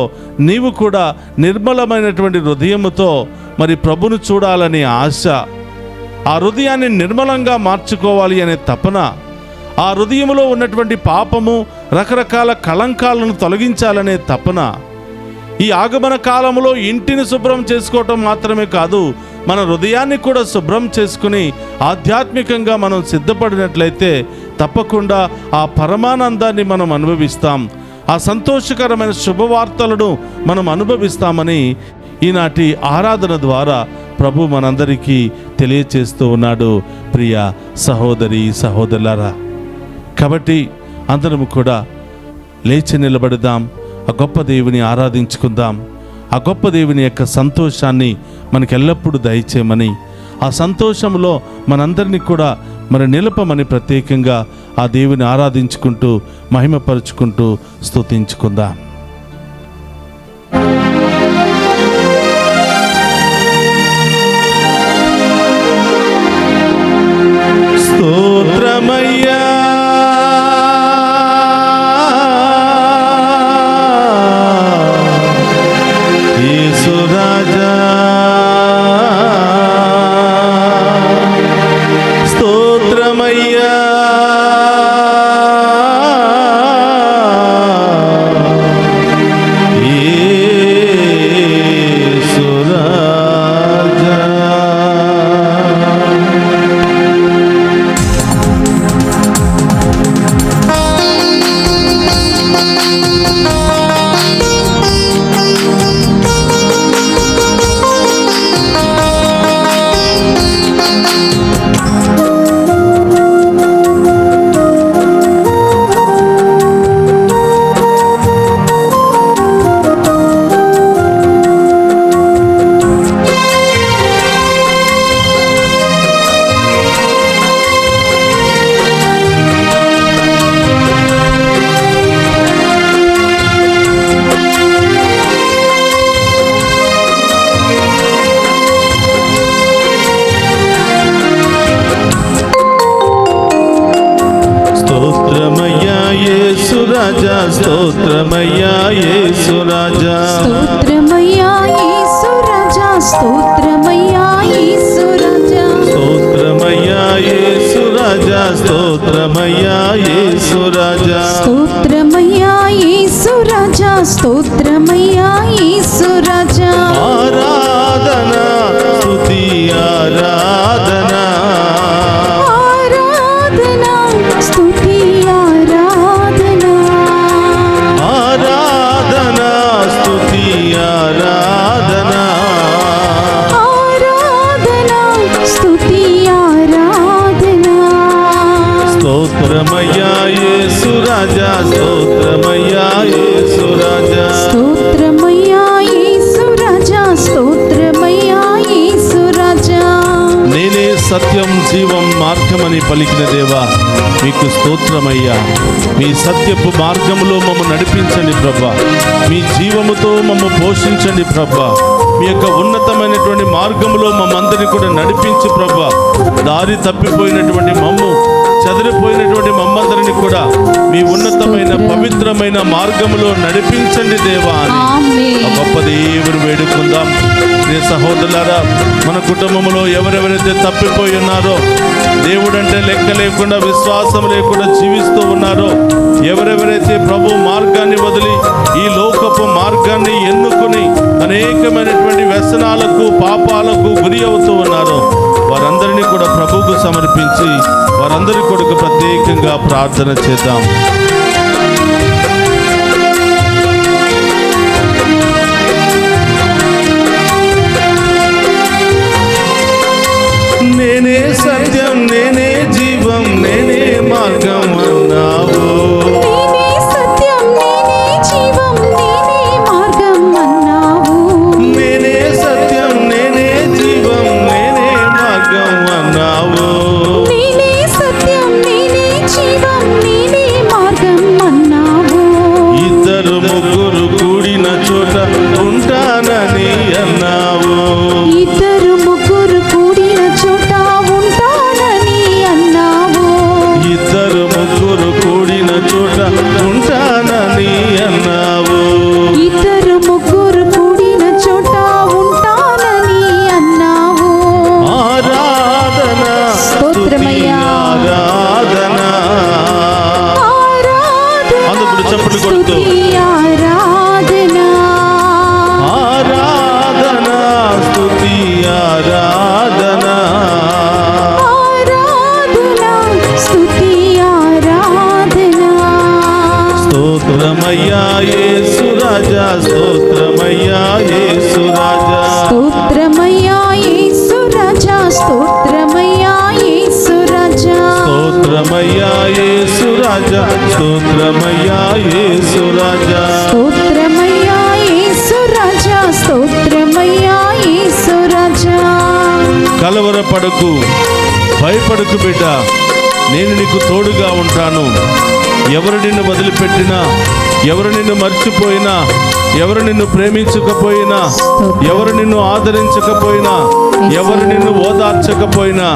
నీవు కూడా నిర్మలమైనటువంటి హృదయముతో మరి ప్రభును చూడాలనే ఆశ, ఆ హృదయాన్ని నిర్మలంగా మార్చుకోవాలి అనే తపన, ఆ హృదయంలో ఉన్నటువంటి పాపము, రకరకాల కళంకాలను తొలగించాలనే తపన, ఈ ఆగమన కాలంలో ఇంటిని శుభ్రం చేసుకోవటం మాత్రమే కాదు, మన హృదయాన్ని కూడా శుభ్రం చేసుకుని ఆధ్యాత్మికంగా మనం సిద్ధపడినట్లయితే తప్పకుండా ఆ పరమానందాన్ని మనం అనుభవిస్తాం, ఆ సంతోషకరమైన శుభవార్తలను మనం అనుభవిస్తామని ఈనాటి ఆరాధన ద్వారా ప్రభు మనందరికీ తెలియచేస్తూ ఉన్నాడు. ప్రియ సహోదరి సహోదరులారా, కాబట్టి అందరము కూడా లేచి నిలబడదాం, ఆ గొప్ప దేవుని ఆరాధించుకుందాం. ఆ గొప్ప దేవుని యొక్క సంతోషాన్ని మనకు ఎల్లప్పుడూ దయచేయమని, ఆ సంతోషంలో మనందరినీ కూడా మరి నిలపమని ప్రత్యేకంగా ఆ దేవుని ఆరాధించుకుంటూ మహిమపరుచుకుంటూ స్తుతించుకుందాం. స్తోత్రమయ్యా యేసురాజా, స్తోత్రమయ్యా యేసురాజా. స్తోత్రమయ్యా యేసురాజా, స్తోత్రమయ్యా యేసురాజా, స్తోత్రమయ్యా యేసురాజా, స్తోత్రమయ్యా యేసురాజా, స్తోత్రమయ్యా యేసురాజా, స్తోత్రమయ్యా యేసురాజా, స్తోత్రమయ్యా యేసురాజా. ఆరాధన స్తుతి ఆరాధన, ఆరాధన స్తుతి ఆరాధన, సత్యం జీవం మార్గమని పలికిన దేవా మీకు స్తోత్రమయ్యా. మీ సత్యపు మార్గములో మమ్మల్ని నడిపించండి ప్రభా. మీ జీవముతో మమ్మల్ని పోషించండి ప్రభా. మీ యొక్క ఉన్నతమైనటువంటి మార్గములో మమ్మందరినీ కూడా నడిపించి ప్రభా. దారి తప్పిపోయినటువంటి మమ్ము, చెదిరిపోయినటువంటి మమ్మందరిని కూడా మీ ఉన్నతమైన పవిత్రమైన మార్గములో నడిపించండి దేవా అని ఆ గొప్ప దేవుని వేడుకుందాం. ప్రియ సహోదరులారా, మన కుటుంబంలో ఎవరెవరైతే తప్పిపోయి ఉన్నారో, దేవుడంటే లెక్క లేకుండా విశ్వాసం లేకుండా జీవిస్తూ ఉన్నారో, ఎవరెవరైతే ప్రభు మార్గాన్ని వదిలి ఈ లోకపు మార్గాన్ని ఎన్నుకొని అనేకమైనటువంటి వ్యసనాలకు పాపాలకు గురి అవుతూ ఉన్నారో, వారందరినీ కూడా ప్రభువుకు సమర్పించి వారందరి కొరకు ప్రత్యేకంగా ప్రార్థన చేద్దాం. నేనే సత్యం, నేనే జీవం, నేనే మార్గం అన్నావు. నేనే సత్యం, నేనే జీవం, నేనే మార్గం అన్నావు. నేనే సత్యం, నేనే జీవం, నేనే మార్గం అన్నావు. నేనే సత్యం, నేనే జీవం, నేనే మార్గం అన్నావు. ఇద్దరు ముగ్గురు కూడిన చోట ఉంటానని అన్నావు. ఇద్దరు ముగ్గురు కూడిన చోట ఉంటానని అన్నావు. ఇద్దరు ముగ్గురు కూడిన చోట ఉంటానని అన్నావు. ఇద్దరు ముగ్గురు కూడిన చోట ఉంటానని అన్నావు. ఆరాధన స్తోత్రమయ్యా. ఆరాధన అందరూ చప్పట్లు కొడుతూ ఆరాధన ఆరాధన స్తుతి ఆరాధన ఆరాధన స్తుతి ఆరాధన. స్తోత్రమయ్యా యేసు రాజా, స్తోత్రమయ్యా యేసు రాజా. స్తోత్రమయ్యా యేసు రాజా, స్తోత్రమయ్యా యేసు రాజా. స్తోత్రమయ్యా యేసు రాజా, స్తోత్రమయ్యా యేసు రాజా. స్తోత్రమయ్యా యేసు రాజా, స్తోత్రమయ్యా యేసు రాజా. కలవరపడకు, భయపడకు బిడ్డ, నేను నీకు తోడుగా ఉంటాను. ఎవరు నిన్ను వదిలిపెట్టినా, ఎవరు నిన్ను మర్చిపోయినా, ఎవరు నిన్ను ప్రేమించకపోయినా, ఎవరు నిన్ను ఆదరించకపోయినా, ఎవరు నిన్ను ఓదార్చకపోయినా,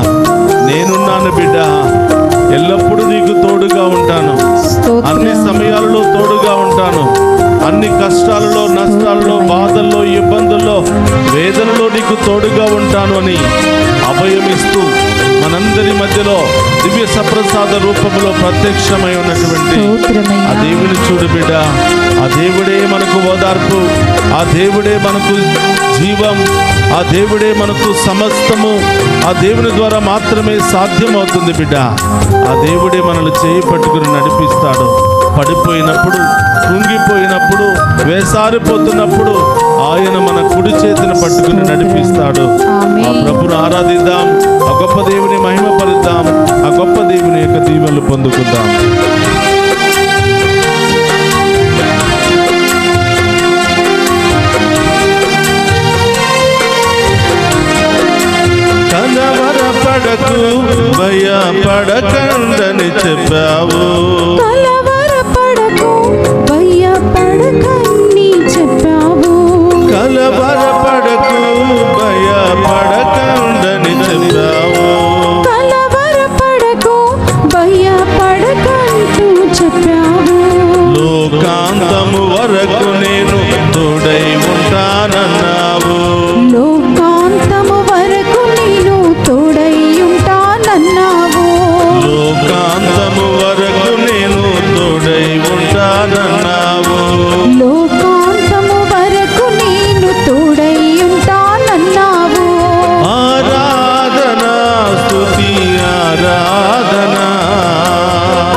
నేనున్నాను బిడ్డ. ఎల్లప్పుడూ నీకు తోడుగా ఉంటాను. అన్ని సమయాలలో తోడుగా ఉంటాను. అన్ని కష్టాలలో, నష్టాలలో, బాధల్లో, ఇబ్బందుల్లో, వేదనలో నీకు తోడుగా ఉంటాను అని అభయమిస్తూ మనందరి మధ్యలో దివ్య సప్రసాద రూపంలో ప్రత్యక్షమై ఉన్నటువంటి ఆ దేవుని చూడు బిడ్డ. ఆ దేవుడే మనకు ఓదార్పు, ఆ దేవుడే మనకు జీవం, ఆ దేవుడే మనకు సమస్తము. ఆ దేవుని ద్వారా మాత్రమే సాధ్యమవుతుంది బిడ్డ. ఆ దేవుడే మనల్ని చేయి పట్టుకుని నడిపిస్తాడు. పడిపోయినప్పుడు, కృంగిపోయినప్పుడు, వేసారిపోతున్నప్పుడు ఆయన మన కుడి చేతిని పట్టుకుని నడిపిస్తాడు. ఆ ప్రభుని ఆరాధిద్దాం, ఆ గొప్ప దేవుని మహిమపరుద్దాం, ఆ గొప్ప దేవుని యొక్క దీవెనలు పొందుకుందాం. కలవరపడకు, భయపడకండని చెప్పావు. కలవరపడకు, భయపడకని చెప్పావు. కలవరపడకు, భయపడకండని చెప్పావు. కలవరపడకు, భయపడకంటూ చెప్పావు. లోకాంతము వరకు నేను తోడై ఉంటానన్నావు. లోకాంతము వరకు నేను తోడై ఉంటానన్నావు. లోకాంతము వరకు నేను తోడై ఉంటానన్నావు. లోకాంతము వరకు నేను తోడై ఉంటానన్నావు. ఆరాధన స్తుతి ఆరాధన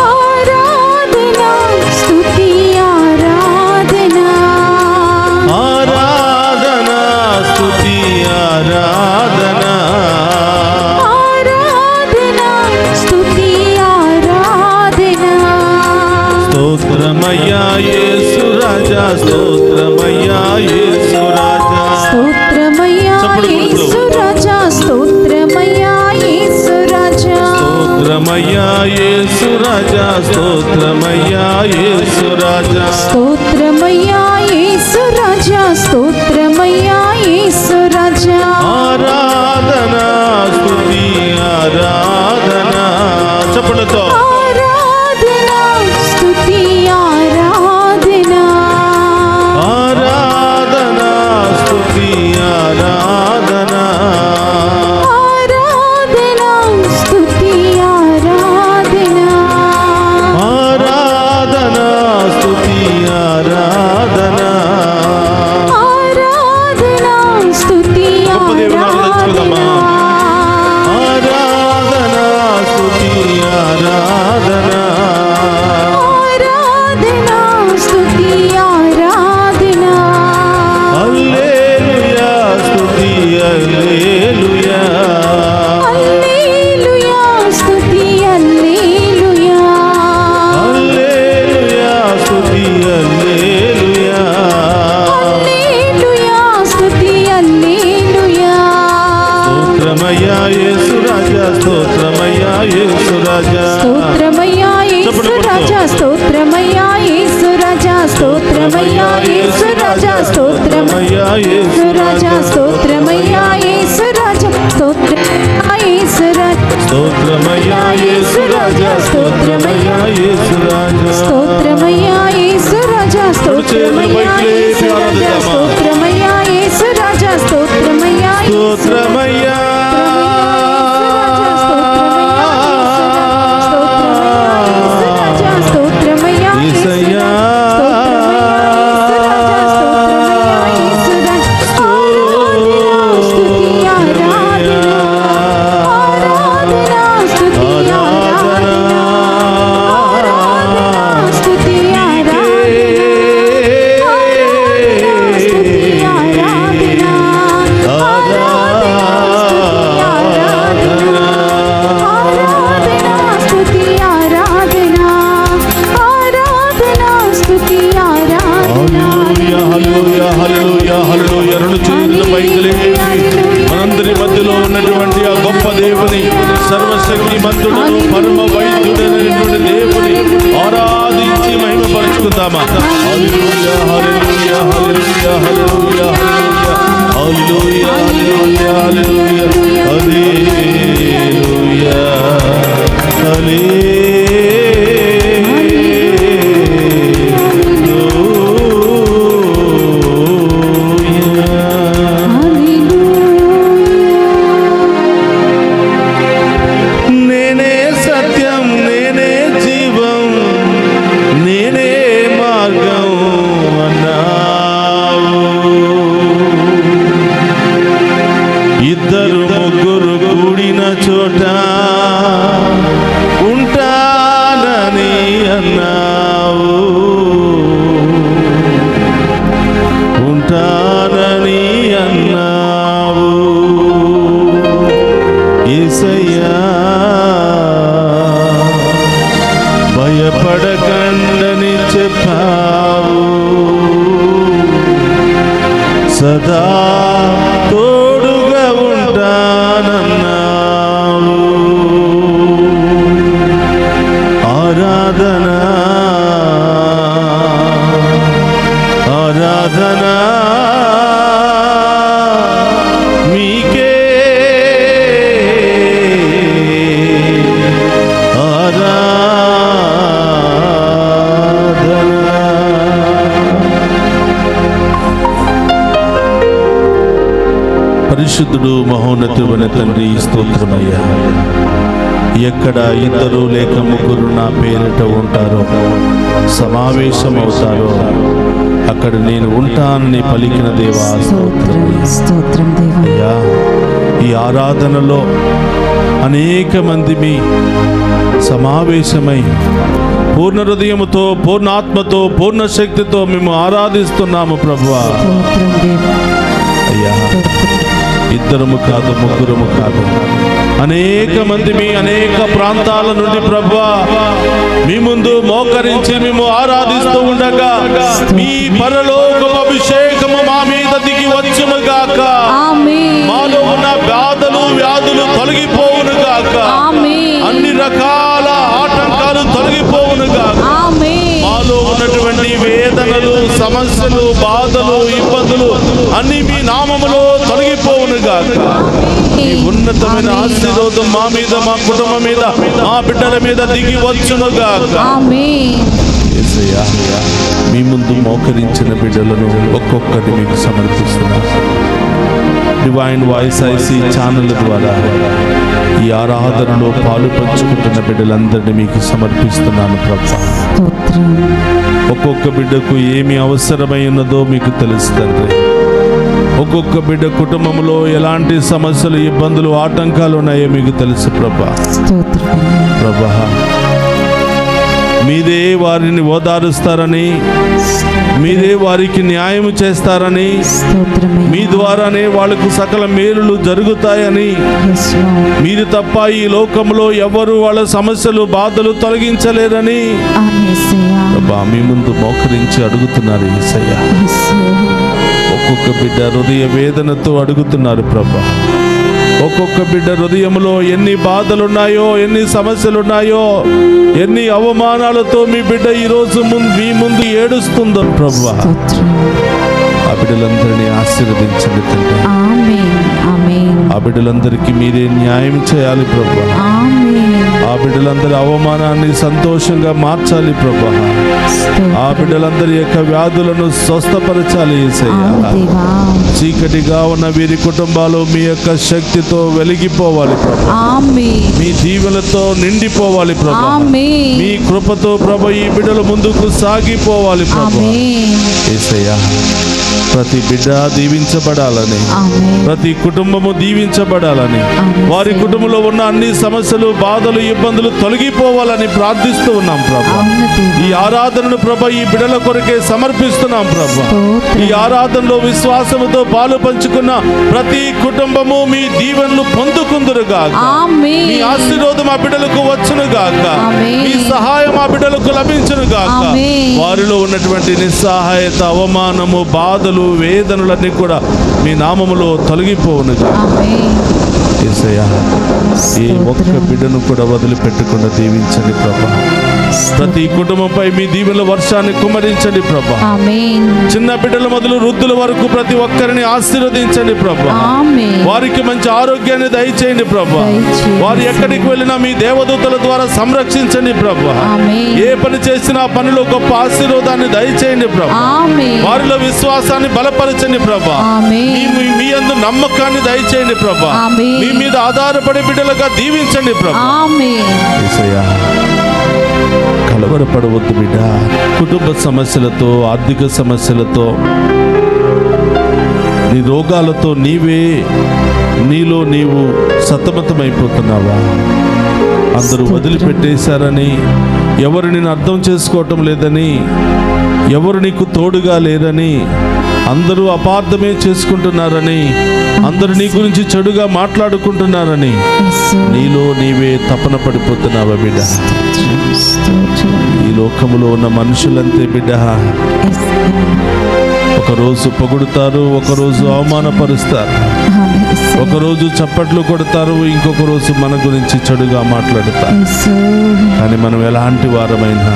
ఆరాధన స్తుతి ఆరాధన. ఆరాధన స్తుతి ఆరాధన ఆరాధన స్తుతి ఆరాధన. స్తోత్రమయ్యా యేసు రాజా, స్తోత్రమయ్యా యేసు రాజా. స్తోత్రమయ్యా చప్పట్లు కొడుతూ. యేసు రాజా, స్తోత్రమయ్యా యేసు స్తోత్రమయ్యా యేసు రాజా స్తోత్రమయ్యా యేసు రాజా స్తోత్రమయ్యా యేసు రాజా ఆరాధన స్తుతి ఆరాధన చప్పట్లతో ఆరాధన స్తుతి ఆరాధన ఆరాధన స్తుతి ఆరాధన ఆరాధన స్తుతి ఆరాధన ఆరాధన స్తుతి ఆరాధన ఆరాధన స్తుతి గొప్ప దేవుని నామములో తెచ్చుకుందామా? ఆరాధన ఆరాధన స్తుతి ఆరాధన ఆరాధన స్తుతి ఆరాధన హల్లెలూయా స్తుతి హల్లెలూయా హల్లెలూయా స్తుతి హల్లెలూయా హల్లెలూయా స్తుతి హల్లెలూయా హల్లెలూయా స్తుతి హల్లెలూయా స్తోత్రమయ్యా యేసు రాజా స్తోత్రమయ్యా యేసు రాజా స్తోత్రమయ్యా యేసు రాజా స్తోత్రమయ్యా యేసు రాజా స్తోత్రమయ్యా యేసు రాజా స్తోత్రమయ్యా యేసు రాజా స్తోత్రమయ్యా యేసు రాజా స్తోత్రమయ్యా యేసు రాజా స్తోత్రమయ్యా యేసు రాజా స్తోత్రమయ్యా యేసు రాజా స్తోత్రమయ్యా యేసు రాజా స్తోత్రమయ్యా యేసు రాజా స్తోత్రమయ్యా యేసు రాజా స్తోత్రమయ్యా స్తోత్రమయ్యా స్తోత్రమయ్యా యేసయ్యా హల్లెలూయా హల్లెలూయా హల్లెలూయా రెండు చేతులు పైకి లేపి మనందరి మధ్యలో ఉన్నటువంటి ఆ గొప్ప దేవుని సర్వశక్తి మంతుడను పరమ వైద్యుడైనటువంటి దేవుని ఆరాధించి మహిమపరుచుకుందామా హల్లెలూయా హల్లెలూయా హల్లెలూయా హల్లెలూయా హల్లెలూయా హల్లెలూయా హల్లెలూయా హల్లెలూయా నేనే సత్యం నేనే జీవం నేనే మార్గం అన్నావు ఇద్దరు ముగ్గురు కూడిన చోట ఉంటానని అన్నావు ఉంటానని అన్నావు యేసయ్యా భయపడకండని చెప్పావు సదా తోడుగా ఉంటానన్నావు ఆరాధన ఆరాధన మీకే పరిశుద్ధుడు మహోన్నతుడైన తండ్రి స్తోత్రమయ్యా ఎక్కడ ఇద్దరు లేక ముగ్గురు నా పేరిట ఉంటారో సమావేశం అవుతారో అక్కడ నేను ఉంటానని పలికిన దేవా స్తోత్రం స్తోత్రం దేవా అయ్యా ఈ ఆరాధనలో అనేక మంది మీ సమావేశమై పూర్ణ హృదయముతో పూర్ణ ఆత్మతో పూర్ణ శక్తితో మేము ఆరాధిస్తున్నాము ప్రభువా స్తోత్రం దేవా అయ్యా ఇద్దరము కాదు ముగ్గురము కాదు అనేక మంది మీ అనేక ప్రాంతాల నుండి ప్రభువా మీ ముందు మోకరించి మేము ఆరాధిస్తూ ఉండగా మీ పరలోకపు అభిషేకము మా మీద దిగి వచ్చును గాక ఆమేన్ మాలో ఉన్న బాధలు వ్యాధులు తొలగిపోవును గాక ఆమేన్ అన్ని రకాల ఆటంకాలు తొలగిపోవును సమస్యలు, బాధలు, ఇబ్బందులు అన్ని మీ నామములో తొలగిపోవునుగా. ఈ ఉన్నతమైన ఆశీర్వాదం మా మీద, మా కుటుంబం మీద, మా బిడ్డల మీద దిగి వచ్చునుగా. యేసయ్యా, మీ ముందు మోకరించిన బిడ్డలను ఒక్కొక్కటి మీకు సమర్పిస్తున్నారు. డివైన్ వాయిస్ ఐసీ ఛానల్ ద్వారా ఈ ఆరాధనలో పాలు పంచుకుంటున్న బిడ్డలందరినీ మీకు సమర్పిస్తున్నాను ప్రభువా. ఒక్కొక్క బిడ్డకు ఏమి అవసరమై ఉన్నదో మీకు తెలుసు తండ్రి. ఒక్కొక్క బిడ్డ కుటుంబంలో ఎలాంటి సమస్యలు, ఇబ్బందులు, ఆటంకాలు ఉన్నాయో మీకు తెలుసు ప్రభా. ప్రభా, మీరే వారిని ఓదారుస్తారని, మీరే వారికి న్యాయం చేస్తారని, మీ ద్వారానే వాళ్ళకు సకల మేలులు జరుగుతాయని, మీరు తప్ప ఈ లోకంలో ఎవరు వాళ్ళ సమస్యలు, బాధలు తొలగించలేరని ప్రభా మీ ముందు మోకరించి అడుగుతున్నారు యేసయ్యా. ఒక్కొక్క బిడ్డ హృదయ వేదనతో అడుగుతున్నారు ప్రభా. ఒక్కొక్క బిడ్డ హృదయంలో ఎన్ని బాధలున్నాయో, ఎన్ని సమస్యలున్నాయో, ఎన్ని అవమానాలతో మీ బిడ్డ ఈరోజు మీ ముందు ఏడుస్తుందో ప్రభువా. ఆ బిడ్డలందరినీ ఆశీర్వదించండి తండ్రి. ఆ బిడ్డలందరికీ మీరే న్యాయం చేయాలి ప్రభువా. ఆ బిడ్డలందరి అవమానాన్ని సంతోషంగా మార్చాలి ప్రభువా. ఆ బిడ్డలందరి యొక్క వ్యాధులను స్వస్థపరచాలి యేసయ్యా. చీకటిగా ఉన్న వీరి కుటుంబాలు మీ యొక్క శక్తితో వెలిగిపోవాలి ప్రభువా. మీ దీవెనలతో నిండిపోవాలి ప్రభువా. మీ కృపతో ప్రభు ఈ బిడ్డలు ముందుకు సాగిపోవాలి ప్రభువా. యేసయ్యా, ప్రతి బిడ్డ దీవించబడాలని, ప్రతి కుటుంబము దీవించబడాలని, వారి కుటుంబంలో ఉన్న అన్ని సమస్యలు, బాధలు, ఇబ్బందులు తొలగిపోవాలని ప్రార్థిస్తూ ఉన్నాం ప్రభా. ఈ ఆరాధనను ప్రభా ఈ బిడ్డల కొరకే సమర్పిస్తున్నాం ప్రభా. ఈ ఆరాధనలో విశ్వాసముతో పాలు పంచుకున్న ప్రతి కుటుంబము మీ దీవెనలు పొందుకుందురుగాక. మీ ఆశీర్వాదం ఆ బిడ్డలకు వచ్చునుగాక. మీ సహాయం ఆ బిడ్డలకు లభించునుగాక. వారిలో ఉన్నటువంటి నిస్సహాయత, అవమానము, బాధలు, వేదనలన్నీ కూడా మీ నామములో తొలగిపోవునుగా. యేసయ్యా, ఏ ఒక్క బిడ్డను కూడా వదిలిపెట్టకుండా దీవించండి ప్రభా. ప్రతి కుటుంబంపై మీ దీవెనల వర్షాన్ని కుమ్మరించండి ప్రభా. చిన్న బిడ్డల మొదలు వృద్ధుల వరకు ప్రతి ఒక్కరిని ఆశీర్వదించండి ప్రభా. వారికి మంచి ఆరోగ్యాన్ని దయచేయండి ప్రభా. వారు ఎక్కడికి వెళ్ళినా మీ దేవదూతల ద్వారా సంరక్షించండి ప్రభా. ఏ పని చేసినా పనిలో గొప్ప ఆశీర్వాదాన్ని దయచేయండి ప్రభా. వారిలో విశ్వాసాన్ని బలపరచండి ప్రభా. మీ యందు నమ్మకాన్ని దయచేయండి ప్రభా. మీ మీద ఆధారపడే బిడ్డలుగా దీవించండి ప్రభా. యేసయ్యా, కలవరపడవద్దు బిడ్డ. కుటుంబ సమస్యలతో, ఆర్థిక సమస్యలతో, నీ రోగాలతో నీలో నీవు సతమతమైపోతున్నావా? అందరూ వదిలిపెట్టేశారని, ఎవరు నేను అర్థం చేసుకోవటం లేదని, ఎవరు నీకు తోడుగా లేరని, అందరూ అపార్థమే చేసుకుంటున్నారని, అందరూ నీ గురించి చెడుగా మాట్లాడుకుంటున్నారని నీలో నీవే తపన పడిపోతున్నావా బిడ్డ? ఈ లోకములో ఉన్న మనుషులంతే బిడ్డ. ఒకరోజు పొగుడుతారు, ఒకరోజు అవమానపరుస్తారు, ఒకరోజు చప్పట్లు కొడతారు, ఇంకొక రోజు మన గురించి చెడుగా మాట్లాడతారు. కానీ మనం ఎలాంటి వారమైనా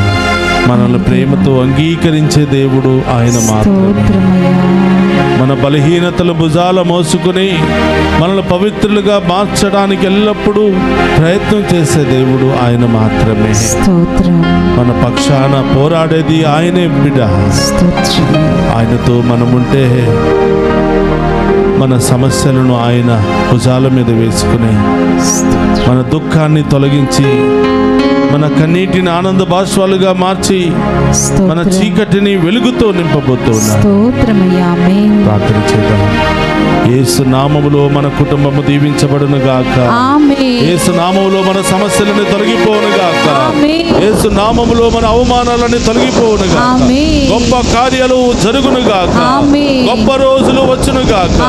మనల్ని ప్రేమతో అంగీకరించే దేవుడు ఆయన మాత్రమే. మన బలహీనతలు భుజాల మోసుకుని మనల్ని పవిత్రులుగా మార్చడానికి ఎల్లప్పుడూ ప్రయత్నం చేసే దేవుడు ఆయన మాత్రమే. మన పక్షాన పోరాడేది ఆయనే బిడ్డ. ఆయనతో మనముంటే మన సమస్యలను ఆయన భుజాల మీద వేసుకుని మన దుఃఖాన్ని తొలగించి, మన కన్నీటిని ఆనంద బాష్పాలుగా మార్చి, మన చీకటిని వెలుగుతో నింపబోతున్నాడు. ప్రార్థన చేద్దాం. యేసు నామములో మన కుటుంబము దీవించబడును గాక. యేసు నామములో మన సమస్యలను తొలగిపోవును గాక. యేసు నామములో మన అవమానాలను తొలగిపోవును గాక. గొప్ప కార్యాలు జరుగును గాక. గొప్ప రోజులు వచ్చును గాక.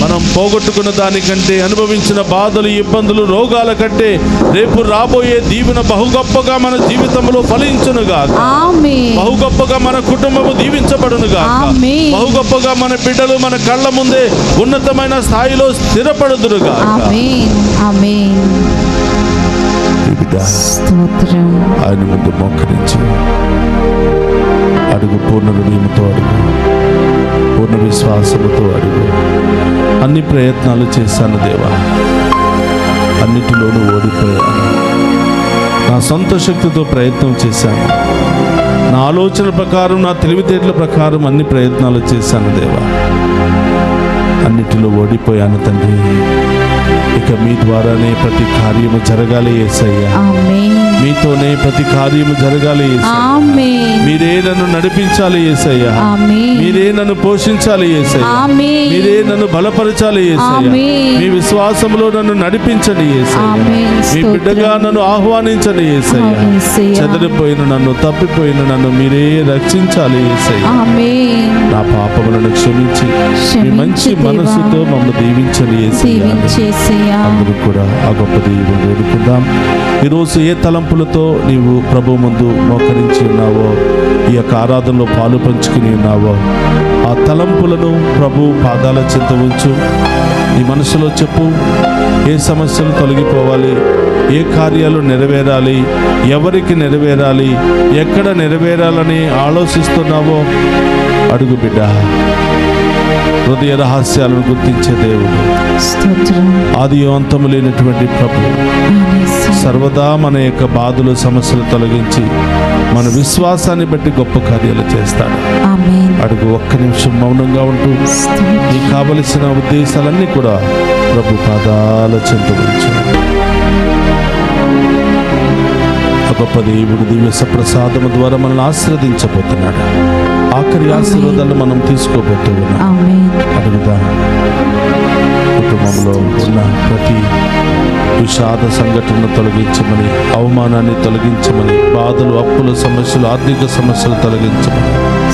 మనం పోగొట్టుకున్న దానికంటే, అనుభవించిన బాధలు, ఇబ్బందులు, రోగాల కంటే రేపు రాబోయే దీవెన బహు గొప్పగా మన జీవితంలో ఫలించును గాక. బహు గొప్పగా మన కుటుంబము దీవించబడును గాక. బహు గొప్పగా మన బిడ్డలు మన కళ్ళ ముందే ఉన్నతమైన స్థాయిలో స్థిరపడుదురు గాక. ఆయన ముందు మోకరించి అడుగు, పూర్ణ హృదయంతో అడుగు, పూర్ణ విశ్వాసముతో అడుగు. అన్ని ప్రయత్నాలు చేశాను దేవా, అన్నిటిలోనూ ఓడిపోయాను. నా సొంత శక్తితో ప్రయత్నం చేశాను, నా ఆలోచన ప్రకారం, నా తెలివితేటల ప్రకారం అన్ని ప్రయత్నాలు చేశాను దేవా, అన్నిటిలో ఓడిపోయాను తండ్రి. ఇక మీ ద్వారానే ప్రతి కార్యము జరగాలి యేసయ్యా, ఆమేన్. మీతోనే ప్రతి కార్యము జరగాలి యేసయ్యా. ఆమేన్. మీరే నన్ను నడిపించాలి యేసయ్యా, ఆమేన్. మీరే నన్ను పోషించాలి యేసయ్యా, ఆమేన్. మీరే నన్ను బలపరచాలి యేసయ్యా, ఆమేన్. మీ విశ్వాసములో నన్ను నడిపించండి యేసయ్యా, ఆమేన్. మీ బిడ్డగా నన్ను ఆహ్వానించండి యేసయ్యా, యేసయ్యా. చెదిరిపోయిన నన్ను, తప్పిపోయిన నన్ను మీరే రక్షించాలి యేసయ్యా. ఆమేన్. నా పాపములను క్షమించి మీ మంచి దేవా. మనసుతో మమ్మల్ని దీవించండి యేసయ్యా. దీవించేసయ్యా. అందరూ కూడా ఆ గొప్ప దేవుని వేడుకుందాం. ఈరోజు ఏ తలంపులతో నీవు ప్రభు ముందు మోకరించి ఉన్నావో, ఈ యొక్క ఆరాధనలో పాలు పంచుకుని ఉన్నావో, ఆ తలంపులను ప్రభు పాదాల చెంత ఉంచు. నీ మనసులో చెప్పు, ఏ సమస్యలు తొలగిపోవాలి, ఏ కార్యాలు నెరవేరాలి, ఎవరికి నెరవేరాలి, ఎక్కడ నెరవేరాలని ఆలోచిస్తున్నావో అడుగు బిడ్డ. హృదయ రహస్యాలను గుర్తించే దేవుడు, స్తోత్రం. ఆది అంతము లేనటువంటి ప్రభు యేసయ్యా. సర్వదా మన యొక్క బాధలు, సమస్యలు తొలగించి మన విశ్వాసాన్ని బట్టి గొప్ప కార్యాలు చేస్తాడు. ఆమేన్. అడుగు. ఒక్క నిమిషం మౌనంగా ఉంటూ స్తోత్రం. నీకు కావలసిన ఉద్దేశాలన్నీ కూడా ప్రభు పాదాల చెంత ఉంచు. ఆ గొప్ప దేవుడు దివ్య సప్రసాదము ద్వారా మనల్ని ఆశీర్వదించబోతున్నాడు. ఆఖరి ఆశీర్వాదాలు మనం తీసుకోబోతూ ఉన్నాం. ఆమేన్. అడుగుదా. కుటుంబంలో ఉన్న ప్రతి విషాద సంఘటనను తొలగించమని, అవమానాన్ని తొలగించమని, బాధలు, అప్పుల సమస్యలు, ఆర్థిక సమస్యలు తొలగించమని,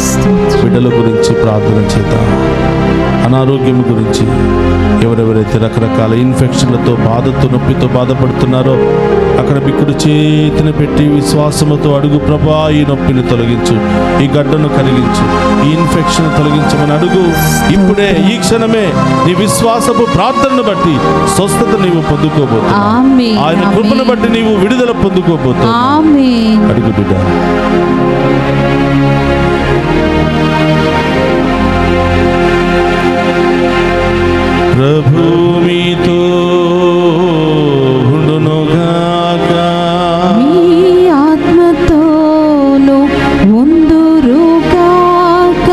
స్తోత్రం. బిడ్డల గురించి ప్రార్థన చేద్దాం. అనారోగ్యం గురించి, ఎవరెవరైతే రకరకాల ఇన్ఫెక్షన్లతో, బాధతో, నొప్పితో బాధపడుతున్నారో అక్కడ బిక్కుడు చేతిని పెట్టి విశ్వాసముతో అడుగు. ప్రభా, ఈ నొప్పిని తొలగించు, ఈ గడ్డను కలిగించు, ఈ ఇన్ఫెక్షన్ తొలగించమని అడుగు. ఇప్పుడే, ఈ క్షణమే నీ విశ్వాసపు ప్రార్థనను బట్టి స్వస్థత నీవు పొందుకోబోతున్నావు. ఆమేన్. ఆయన కృపను బట్టి నీవు విడుదల పొందుకోబోతున్నావు. ఆమేన్. అడుగు బిడ్డ. ప్రభు మీతో ఉండునుగాక. మీ ఆత్మతోను ఉందురుగాక.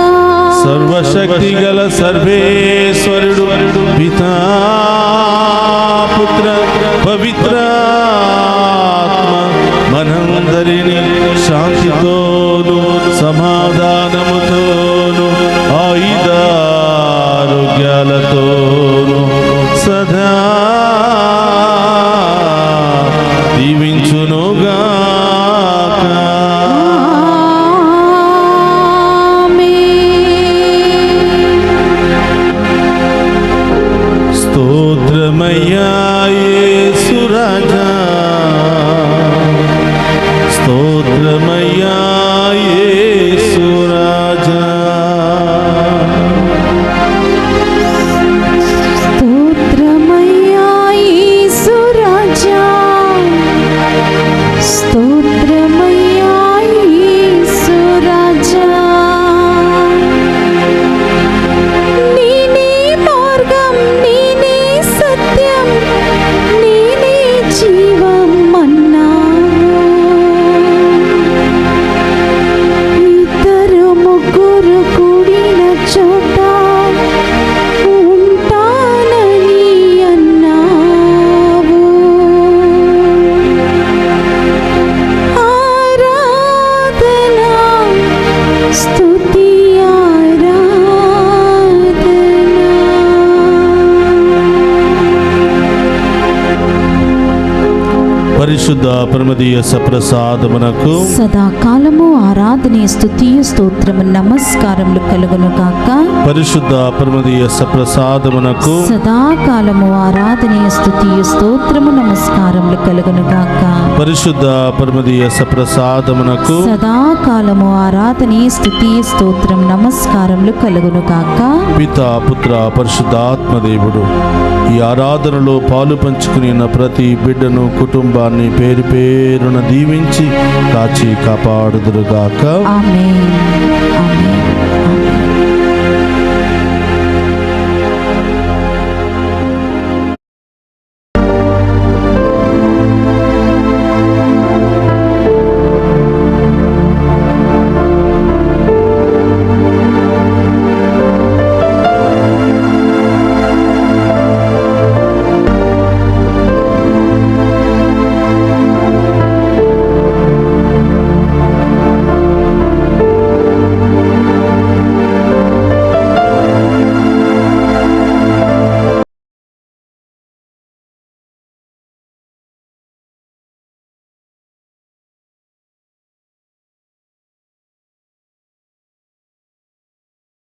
సర్వశక్తి గల సర్వేశ్వరుడు పితా, పుత్ర, పవిత్రాత్మ మనందరినీ శాంతితోను, సమాధానముతోను, ఆయుధారోగ్యాలతోను సదా దీవించునుగాక. స్తోత్రమయ్యా యేసు రాజా, స్తోత్రమయ్యా యేసు రాజా. స్తోత్రమయ్యా యేసు రాజా, స్తోత్రమయ్యా యేసు రాజా. నేనే మార్గం, నేనే సత్యం, నేనే జీవం అన్నావు. ఇద్దరు ముగ్గురు కూడిన చోట ఉంటానని అన్నావు. ఆరాధన, స్తుతి పరిశుద్ధ పరమదీయ సప్రసాదమునకు సదాకాలము ఆరాధనీయ స్తుతియు స్తోత్రము నమస్కారములు కలుగును గాక. పరిశుద్ధ పరమదీయ సప్రసాదమునకు సదాకాలము ఆరాధనీయ స్తుతియు స్తోత్రము నమస్కారములు కలుగును గాక. పరిశుద్ధ పరమదీయ సప్రసాదమునకు సదాకాలము ఆరాధనీయ స్తుతియు స్తోత్రం నమస్కారములు కలుగును గాక. పితా, పుత్ర, పరిశుద్ధాత్మ దేవుడు ఈ ఆరాధనలో పాలు పంచుకుని ఉన్న ప్రతి బిడ్డను, కుటుంబాన్ని పేరు పేరున దీవించి కాచి కాపాడుదురుగాక. ఆమేన్.